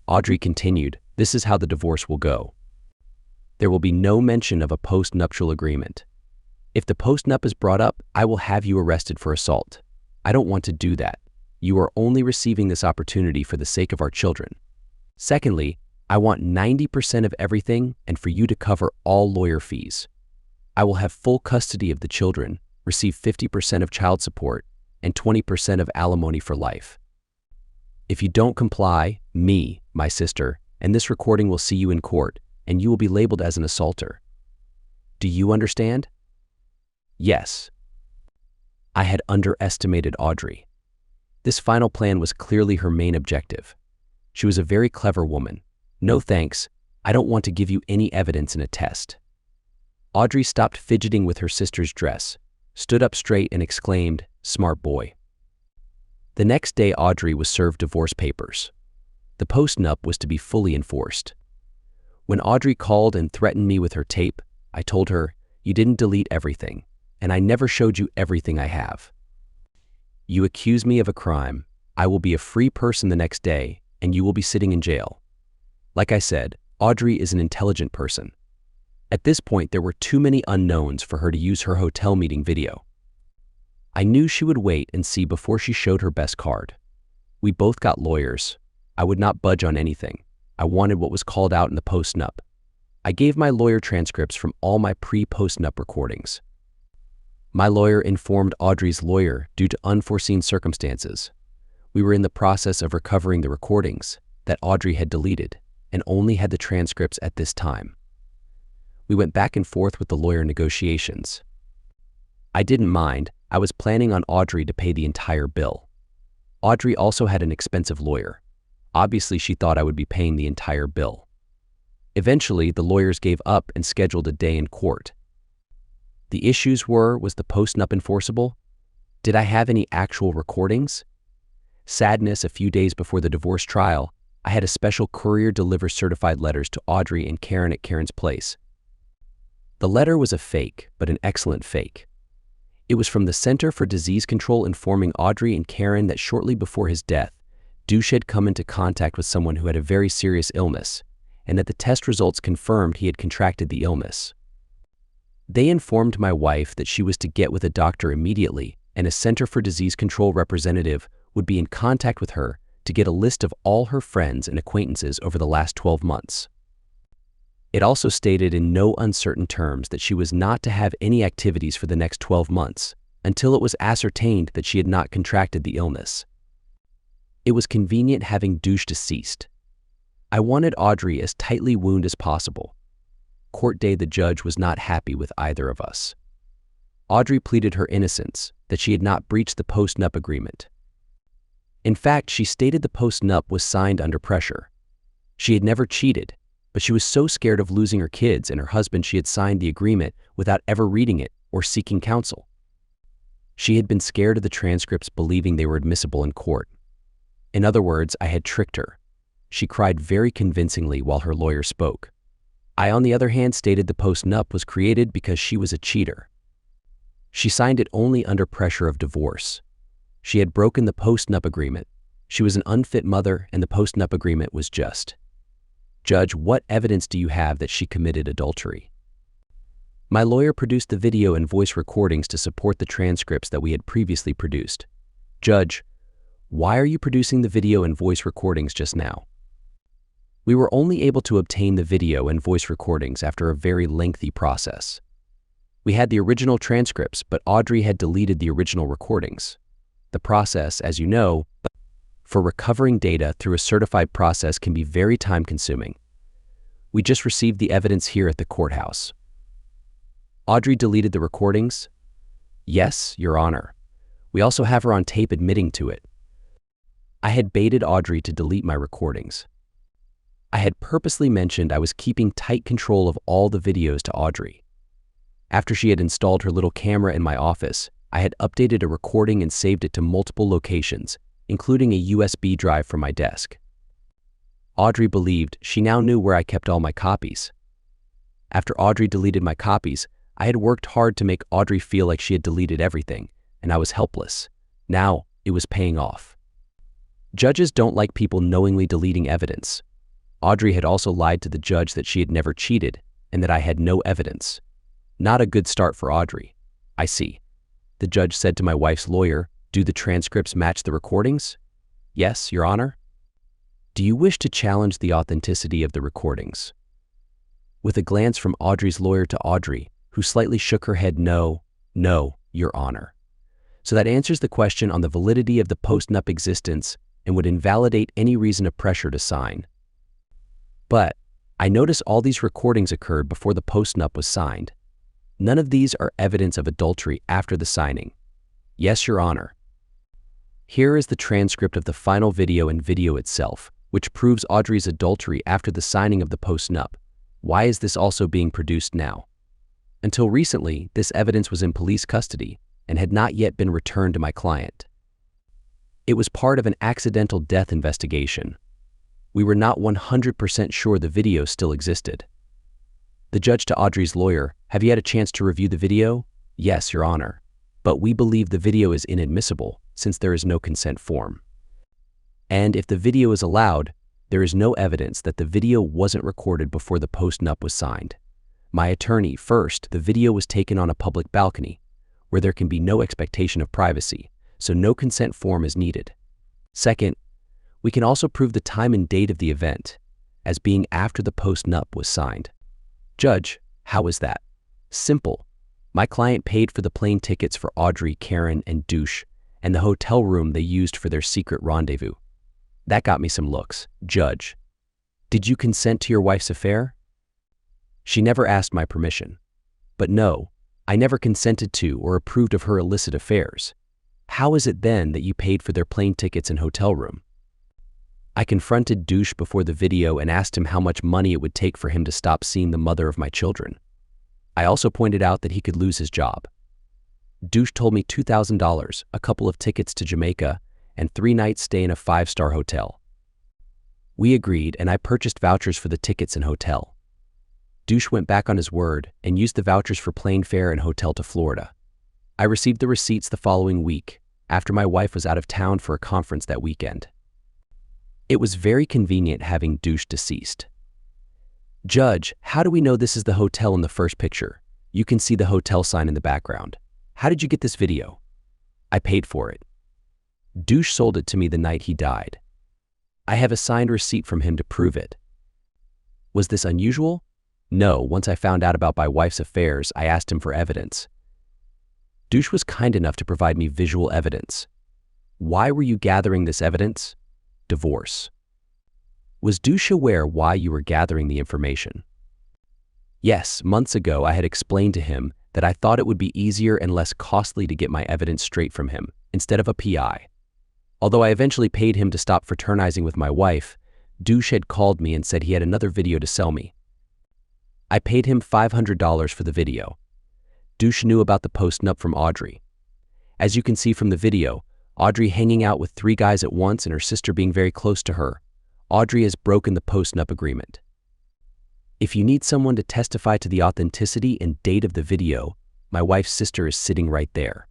Audrey continued, "This is how the divorce will go. There will be no mention of a post-nuptial agreement. If the post-nup is brought up, I will have you arrested for assault. I don't want to do that. You are only receiving this opportunity for the sake of our children. Secondly, I want 90% of everything and for you to cover all lawyer fees. I will have full custody of the children, receive 50% of child support, and 20% of alimony for life. If you don't comply, me, my sister, and this recording will see you in court, and you will be labeled as an assaulter. Do you understand?" Yes. I had underestimated Audrey. This final plan was clearly her main objective. She was a very clever woman. "No thanks, I don't want to give you any evidence in a test." Audrey stopped fidgeting with her sister's dress, stood up straight and exclaimed, "Smart boy." The next day Audrey was served divorce papers. The post-nup was to be fully enforced. When Audrey called and threatened me with her tape, I told her, "You didn't delete everything, and I never showed you everything I have. You accuse me of a crime, I will be a free person the next day, and you will be sitting in jail." Like I said, Audrey is an intelligent person. At this point, there were too many unknowns for her to use her hotel meeting video. I knew she would wait and see before she showed her best card. We both got lawyers. I would not budge on anything. I wanted what was called out in the post-nup. I gave my lawyer transcripts from all my pre-post-nup recordings. My lawyer informed Audrey's lawyer due to unforeseen circumstances. We were in the process of recovering the recordings that Audrey had deleted and only had the transcripts at this time. We went back and forth with the lawyer negotiations. I didn't mind. I was planning on Audrey to pay the entire bill. Audrey also had an expensive lawyer. Obviously, she thought I would be paying the entire bill. Eventually, the lawyers gave up and scheduled a day in court. The issues were, was the post-nup enforceable? Did I have any actual recordings? Sadness, a few days before the divorce trial, I had a special courier deliver certified letters to Audrey and Karen at Karen's place. The letter was a fake, but an excellent fake. It was from the Center for Disease Control informing Audrey and Karen that shortly before his death, DidSheReally had come into contact with someone who had a very serious illness, and that the test results confirmed he had contracted the illness. They informed my wife that she was to get with a doctor immediately, and a Center for Disease Control representative would be in contact with her to get a list of all her friends and acquaintances over the last 12 months. It also stated in no uncertain terms that she was not to have any activities for the next 12 months until it was ascertained that she had not contracted the illness. It was convenient having DidSheReally deceased. I wanted Audrey as tightly wound as possible. Court day, the judge was not happy with either of us. Audrey pleaded her innocence, that she had not breached the post-nup agreement. In fact, she stated the post-nup was signed under pressure. She had never cheated, but she was so scared of losing her kids and her husband she had signed the agreement without ever reading it or seeking counsel. She had been scared of the transcripts, believing they were admissible in court. In other words, I had tricked her. She cried very convincingly while her lawyer spoke. I, on the other hand, stated the post-nup was created because she was a cheater. She signed it only under pressure of divorce. She had broken the post-nup agreement. She was an unfit mother, and the post-nup agreement was just. Judge, what evidence do you have that she committed adultery? My lawyer produced the video and voice recordings to support the transcripts that we had previously produced. Judge, why are you producing the video and voice recordings just now? We were only able to obtain the video and voice recordings after a very lengthy process. We had the original transcripts, but Audrey had deleted the original recordings. The process, as you know, for recovering data through a certified process can be very time-consuming. We just received the evidence here at the courthouse. Audrey deleted the recordings? Yes, Your Honor. We also have her on tape admitting to it. I had baited Audrey to delete my recordings. I had purposely mentioned I was keeping tight control of all the videos to Audrey. After she had installed her little camera in my office, I had updated a recording and saved it to multiple locations, including a USB drive from my desk. Audrey believed she now knew where I kept all my copies. After Audrey deleted my copies, I had worked hard to make Audrey feel like she had deleted everything, and I was helpless. Now, it was paying off. Judges don't like people knowingly deleting evidence. Audrey had also lied to the judge that she had never cheated and that I had no evidence. Not a good start for Audrey. I see. The judge said to my wife's lawyer, "Do the transcripts match the recordings?" "Yes, Your Honor." "Do you wish to challenge the authenticity of the recordings?" With a glance from Audrey's lawyer to Audrey, who slightly shook her head, "No, Your Honor." So that answers the question on the validity of the post-nup existence and would invalidate any reason of pressure to sign. But I notice all these recordings occurred before the post-nup was signed. None of these are evidence of adultery after the signing. Yes, Your Honor. Here is the transcript of the final video and video itself, which proves Audrey's adultery after the signing of the post-nup. Why is this also being produced now? Until recently, this evidence was in police custody and had not yet been returned to my client. It was part of an accidental death investigation. We were not 100% sure the video still existed. The judge to Audrey's lawyer, "Have you had a chance to review the video?" "Yes, Your Honor. But we believe the video is inadmissible since there is no consent form. And if the video is allowed, there is no evidence that the video wasn't recorded before the post-nup was signed. My attorney, first, the video was taken on a public balcony, where there can be no expectation of privacy, so no consent form is needed. Second, we can also prove the time and date of the event as being after the post-nup was signed. Judge, how is that? Simple. My client paid for the plane tickets for Audrey, Karen, and Douche, and the hotel room they used for their secret rendezvous. That got me some looks. Judge, did you consent to your wife's affair? She never asked my permission. But no, I never consented to or approved of her illicit affairs. How is it then that you paid for their plane tickets and hotel room? I confronted Douche before the video and asked him how much money it would take for him to stop seeing the mother of my children. I also pointed out that he could lose his job. Douche told me $2,000, a couple of tickets to Jamaica, and 3 nights stay in a 5-star hotel. We agreed, and I purchased vouchers for the tickets and hotel. Douche went back on his word and used the vouchers for plane fare and hotel to Florida. I received the receipts the following week, after my wife was out of town for a conference that weekend. It was very convenient having Douche deceased. Judge, how do we know this is the hotel in the first picture? You can see the hotel sign in the background. How did you get this video? I paid for it. Douche sold it to me the night he died. I have a signed receipt from him to prove it. Was this unusual? No, once I found out about my wife's affairs, I asked him for evidence. Douche was kind enough to provide me visual evidence. Why were you gathering this evidence? Divorce. Was Douche aware why you were gathering the information? Yes, months ago I had explained to him that I thought it would be easier and less costly to get my evidence straight from him, instead of a PI. Although I eventually paid him to stop fraternizing with my wife, Douche had called me and said he had another video to sell me. I paid him $500 for the video. Douche knew about the post-nup from Audrey. As you can see from the video, Audrey hanging out with 3 guys at once and her sister being very close to her. Audrey has broken the post-nup agreement. If you need someone to testify to the authenticity and date of the video, my wife's sister is sitting right there.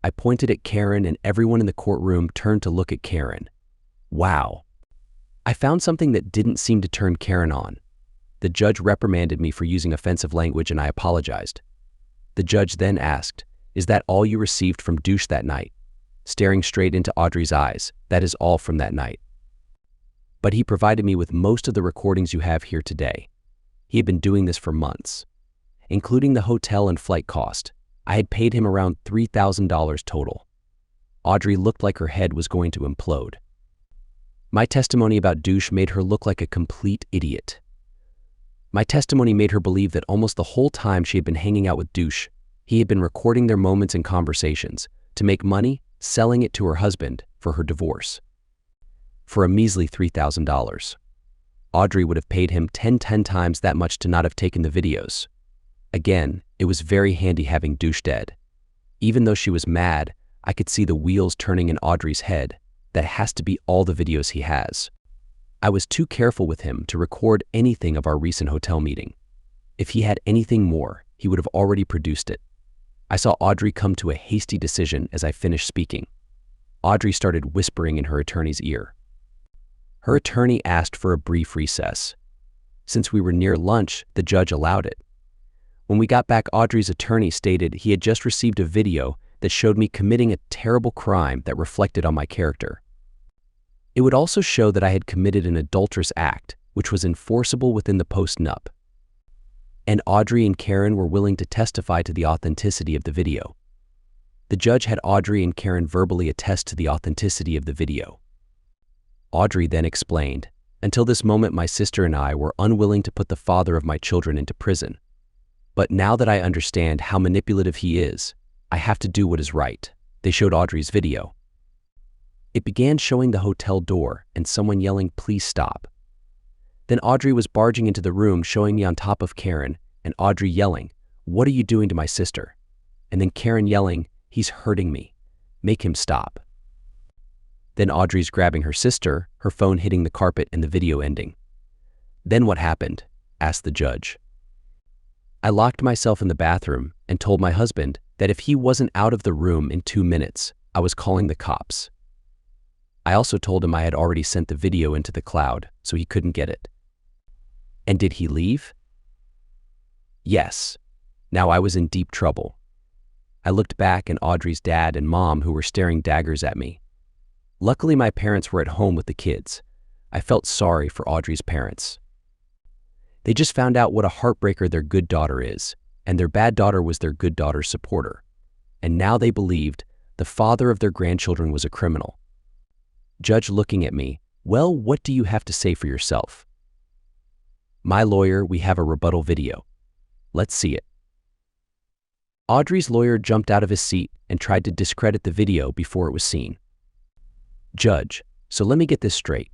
I pointed at Karen and everyone in the courtroom turned to look at Karen. Wow. I found something that didn't seem to turn Karen on. The judge reprimanded me for using offensive language and I apologized. The judge then asked, "Is that all you received from Douche that night?" Staring straight into Audrey's eyes, "That is all from that night." But he provided me with most of the recordings you have here today. He had been doing this for months. Including the hotel and flight cost, I had paid him around $3,000 total. Audrey looked like her head was going to implode. My testimony about Douche made her look like a complete idiot. My testimony made her believe that almost the whole time she had been hanging out with Douche, he had been recording their moments and conversations to make money, selling it to her husband for her divorce. for a measly $3,000. Audrey would have paid him 10 times that much to not have taken the videos. Again, it was very handy having Douche dead. Even though she was mad, I could see the wheels turning in Audrey's head. That has to be all the videos he has. I was too careful with him to record anything of our recent hotel meeting. If he had anything more, he would have already produced it. I saw Audrey come to a hasty decision as I finished speaking. Audrey started whispering in her attorney's ear. Her attorney asked for a brief recess. Since we were near lunch, the judge allowed it. When we got back, Audrey's attorney stated he had just received a video that showed me committing a terrible crime that reflected on my character. It would also show that I had committed an adulterous act, which was enforceable within the post-nup. And Audrey and Karen were willing to testify to the authenticity of the video. The judge had Audrey and Karen verbally attest to the authenticity of the video. Audrey then explained, "Until this moment, my sister and I were unwilling to put the father of my children into prison. But now that I understand how manipulative he is, I have to do what is right." They showed Audrey's video. It began showing the hotel door and someone yelling, "Please stop." Then Audrey was barging into the room, showing me on top of Karen, and Audrey yelling, "What are you doing to my sister?" And then Karen yelling, "He's hurting me. Make him stop." Then Audrey's grabbing her sister, her phone hitting the carpet, and the video ending. "Then what happened?" asked the judge. I locked myself in the bathroom and told my husband that if he wasn't out of the room in 2 minutes, I was calling the cops. I also told him I had already sent the video into the cloud, so he couldn't get it. And did he leave? Yes. Now I was in deep trouble. I looked back at Audrey's dad and mom, who were staring daggers at me. Luckily, my parents were at home with the kids. I felt sorry for Audrey's parents. They just found out what a heartbreaker their good daughter is, and their bad daughter was their good daughter's supporter. And now they believed the father of their grandchildren was a criminal. Judge looking at me, "Well, what do you have to say for yourself?" "My lawyer, we have a rebuttal video. Let's see it." Audrey's lawyer jumped out of his seat and tried to discredit the video before it was seen. "Judge, so let me get this straight.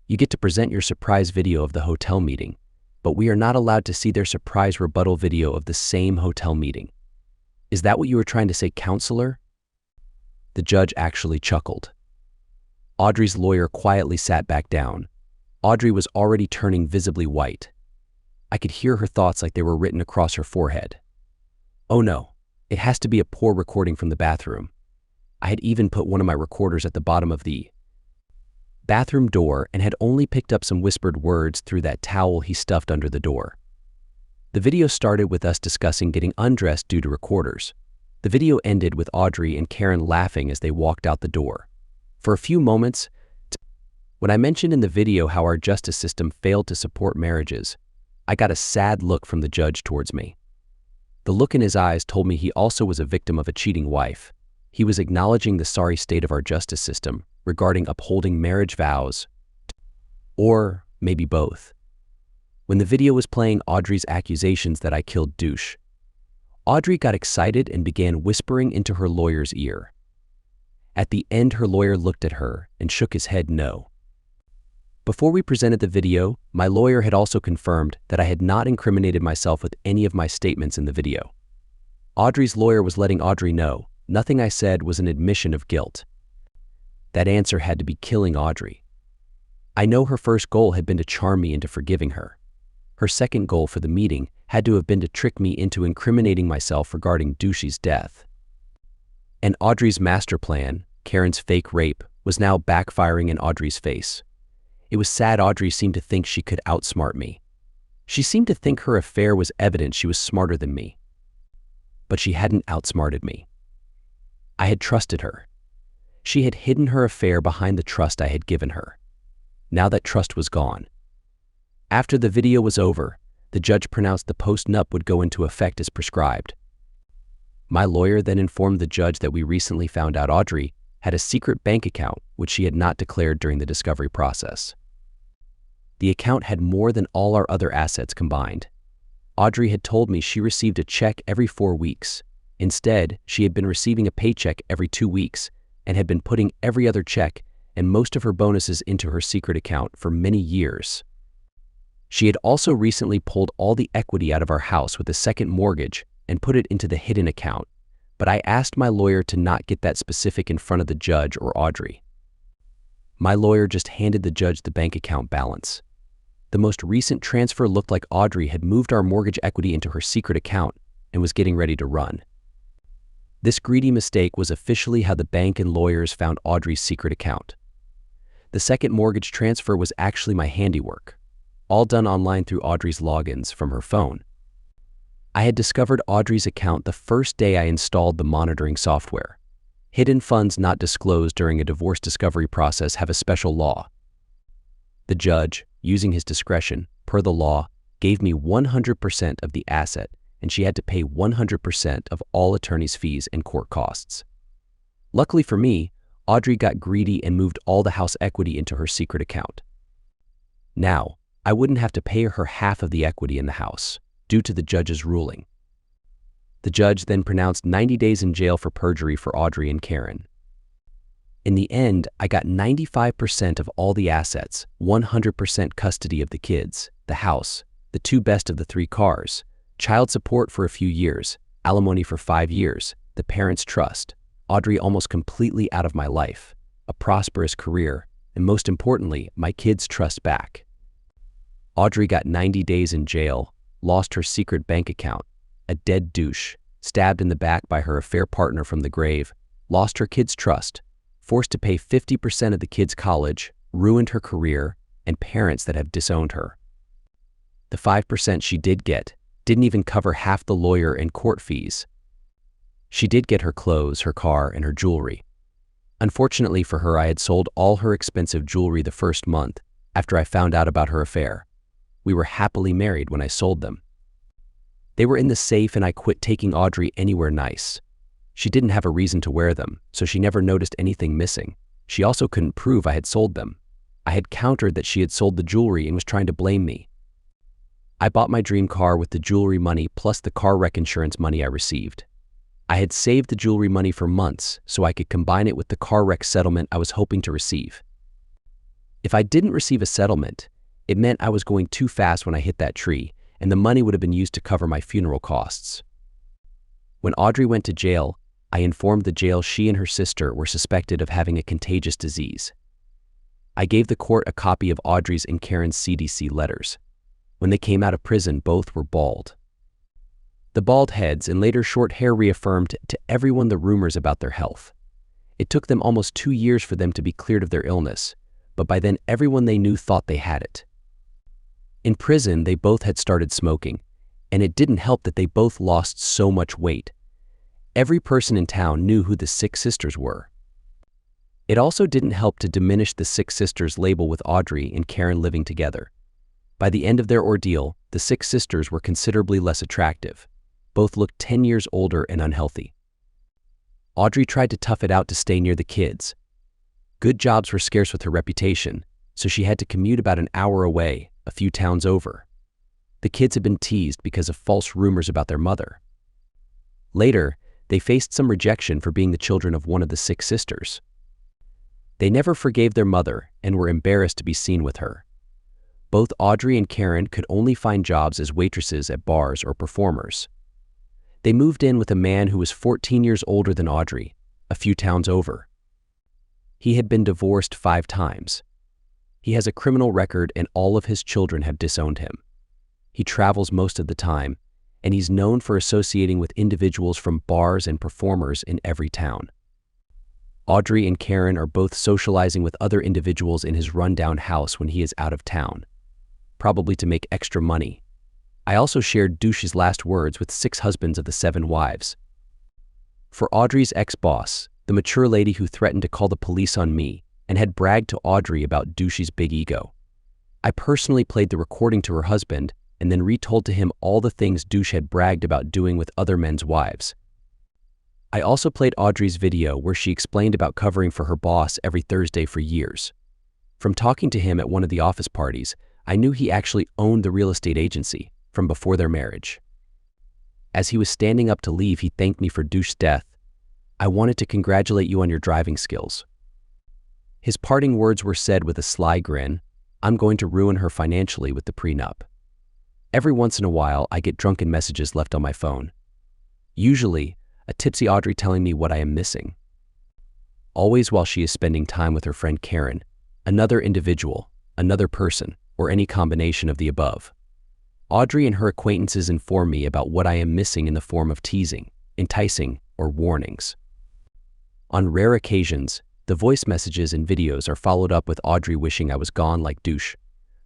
You get to present your surprise video of the hotel meeting, but we are not allowed to see their surprise rebuttal video of the same hotel meeting. Is that what you were trying to say, counselor?" The judge actually chuckled. Audrey's lawyer quietly sat back down. Audrey was already turning visibly white. I could hear her thoughts like they were written across her forehead. Oh no, it has to be a poor recording from the bathroom. I had even put one of my recorders at the bottom of the bathroom door and had only picked up some whispered words through that towel he stuffed under the door. The video started with us discussing getting undressed due to recorders. The video ended with Audrey and Karen laughing as they walked out the door. For a few moments, when I mentioned in the video how our justice system failed to support marriages, I got a sad look from the judge towards me. The look in his eyes told me he also was a victim of a cheating wife. He was acknowledging the sorry state of our justice system regarding upholding marriage vows, or maybe both. When the video was playing Audrey's accusations that I killed Douche, Audrey got excited and began whispering into her lawyer's ear. At the end, her lawyer looked at her and shook his head no. Before we presented the video, my lawyer had also confirmed that I had not incriminated myself with any of my statements in the video. Audrey's lawyer was letting Audrey know nothing I said was an admission of guilt. That answer had to be killing Audrey. I know her first goal had been to charm me into forgiving her. Her second goal for the meeting had to have been to trick me into incriminating myself regarding Douche's death. And Audrey's master plan, Karen's fake rape, was now backfiring in Audrey's face. It was sad Audrey seemed to think she could outsmart me. She seemed to think her affair was evidence she was smarter than me. But she hadn't outsmarted me. I had trusted her. She had hidden her affair behind the trust I had given her. Now that trust was gone. After the video was over, the judge pronounced the post-nup would go into effect as prescribed. My lawyer then informed the judge that we recently found out Audrey had a secret bank account which she had not declared during the discovery process. The account had more than all our other assets combined. Audrey had told me she received a check every 4 weeks. Instead, she had been receiving a paycheck every 2 weeks and had been putting every other check and most of her bonuses into her secret account for many years. She had also recently pulled all the equity out of our house with a second mortgage and put it into the hidden account, but I asked my lawyer to not get that specific in front of the judge or Audrey. My lawyer just handed the judge the bank account balance. The most recent transfer looked like Audrey had moved our mortgage equity into her secret account and was getting ready to run. This greedy mistake was officially how the bank and lawyers found Audrey's secret account. The second mortgage transfer was actually my handiwork, all done online through Audrey's logins from her phone. I had discovered Audrey's account the first day I installed the monitoring software. Hidden funds not disclosed during a divorce discovery process have a special law. The judge, using his discretion, per the law, gave me 100% of the asset, and she had to pay 100% of all attorney's fees and court costs. Luckily for me, Audrey got greedy and moved all the house equity into her secret account. Now, I wouldn't have to pay her half of the equity in the house, due to the judge's ruling. The judge then pronounced 90 days in jail for perjury for Audrey and Karen. In the end, I got 95% of all the assets, 100% custody of the kids, the house, the 2 best of the 3 cars, child support for a few years, alimony for 5 years, the parents' trust, Audrey almost completely out of my life, a prosperous career, and most importantly, my kids' trust back. Audrey got 90 days in jail, lost her secret bank account, a dead douche, stabbed in the back by her affair partner from the grave, lost her kids' trust, forced to pay 50% of the kids' college, ruined her career, and parents that have disowned her. The 5% she did get didn't even cover half the lawyer and court fees. She did get her clothes, her car, and her jewelry. Unfortunately for her, I had sold all her expensive jewelry the first month after I found out about her affair. We were happily married when I sold them. They were in the safe and I quit taking Audrey anywhere nice. She didn't have a reason to wear them, so she never noticed anything missing. She also couldn't prove I had sold them. I had countered that she had sold the jewelry and was trying to blame me. I bought my dream car with the jewelry money plus the car wreck insurance money I received. I had saved the jewelry money for months so I could combine it with the car wreck settlement I was hoping to receive. If I didn't receive a settlement, it meant I was going too fast when I hit that tree, and the money would have been used to cover my funeral costs. When Audrey went to jail, I informed the jail she and her sister were suspected of having a contagious disease. I gave the court a copy of Audrey's and Karen's CDC letters. When they came out of prison, both were bald. The bald heads and later short hair reaffirmed to everyone the rumors about their health. It took them almost 2 years for them to be cleared of their illness, but by then everyone they knew thought they had it. In prison, they both had started smoking, and it didn't help that they both lost so much weight. Every person in town knew who the Six Sisters were. It also didn't help to diminish the Six Sisters label with Audrey and Karen living together. By the end of their ordeal, the Six Sisters were considerably less attractive. Both looked 10 years older and unhealthy. Audrey tried to tough it out to stay near the kids. Good jobs were scarce with her reputation, so she had to commute about an hour away, a few towns over. The kids had been teased because of false rumors about their mother. Later, they faced some rejection for being the children of one of the Six Sisters. They never forgave their mother and were embarrassed to be seen with her. Both Audrey and Karen could only find jobs as waitresses at bars or performers. They moved in with a man who was 14 years older than Audrey, a few towns over. He had been divorced 5 times. He has a criminal record and all of his children have disowned him. He travels most of the time, and he's known for associating with individuals from bars and performers in every town. Audrey and Karen are both socializing with other individuals in his rundown house when he is out of town, probably to make extra money. I also shared Douche's last words with 6 husbands of the 7 wives. For Audrey's ex-boss, the mature lady who threatened to call the police on me and had bragged to Audrey about Douche's big ego, I personally played the recording to her husband and then retold to him all the things Douche had bragged about doing with other men's wives. I also played Audrey's video where she explained about covering for her boss every Thursday for years. From talking to him at one of the office parties, I knew he actually owned the real estate agency from before their marriage. As he was standing up to leave, he thanked me for Douche's death. I wanted to congratulate you on your driving skills. His parting words were said with a sly grin. I'm going to ruin her financially with the prenup. Every once in a while, I get drunken messages left on my phone. Usually, a tipsy Audrey telling me what I am missing. Always while she is spending time with her friend Karen, another individual, another person, or any combination of the above. Audrey and her acquaintances inform me about what I am missing in the form of teasing, enticing, or warnings. On rare occasions, the voice messages and videos are followed up with Audrey wishing I was gone like douche,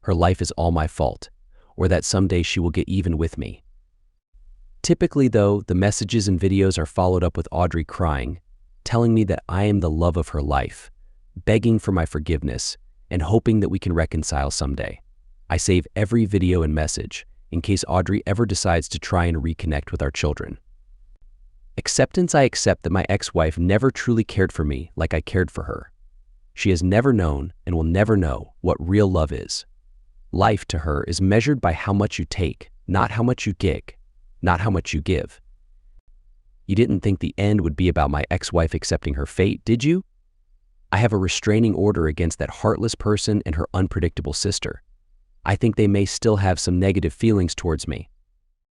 her life is all my fault, or that someday she will get even with me. Typically, though, the messages and videos are followed up with Audrey crying, telling me that I am the love of her life, begging for my forgiveness, and hoping that we can reconcile someday. I save every video and message in case Audrey ever decides to try and reconnect with our children. Acceptance. I accept that my ex-wife never truly cared for me like I cared for her. She has never known and will never know what real love is. Life to her is measured by how much you take, not how much you gig, not how much you give. You didn't think the end would be about my ex-wife accepting her fate, did you? I have a restraining order against that heartless person and her unpredictable sister. I think they may still have some negative feelings towards me,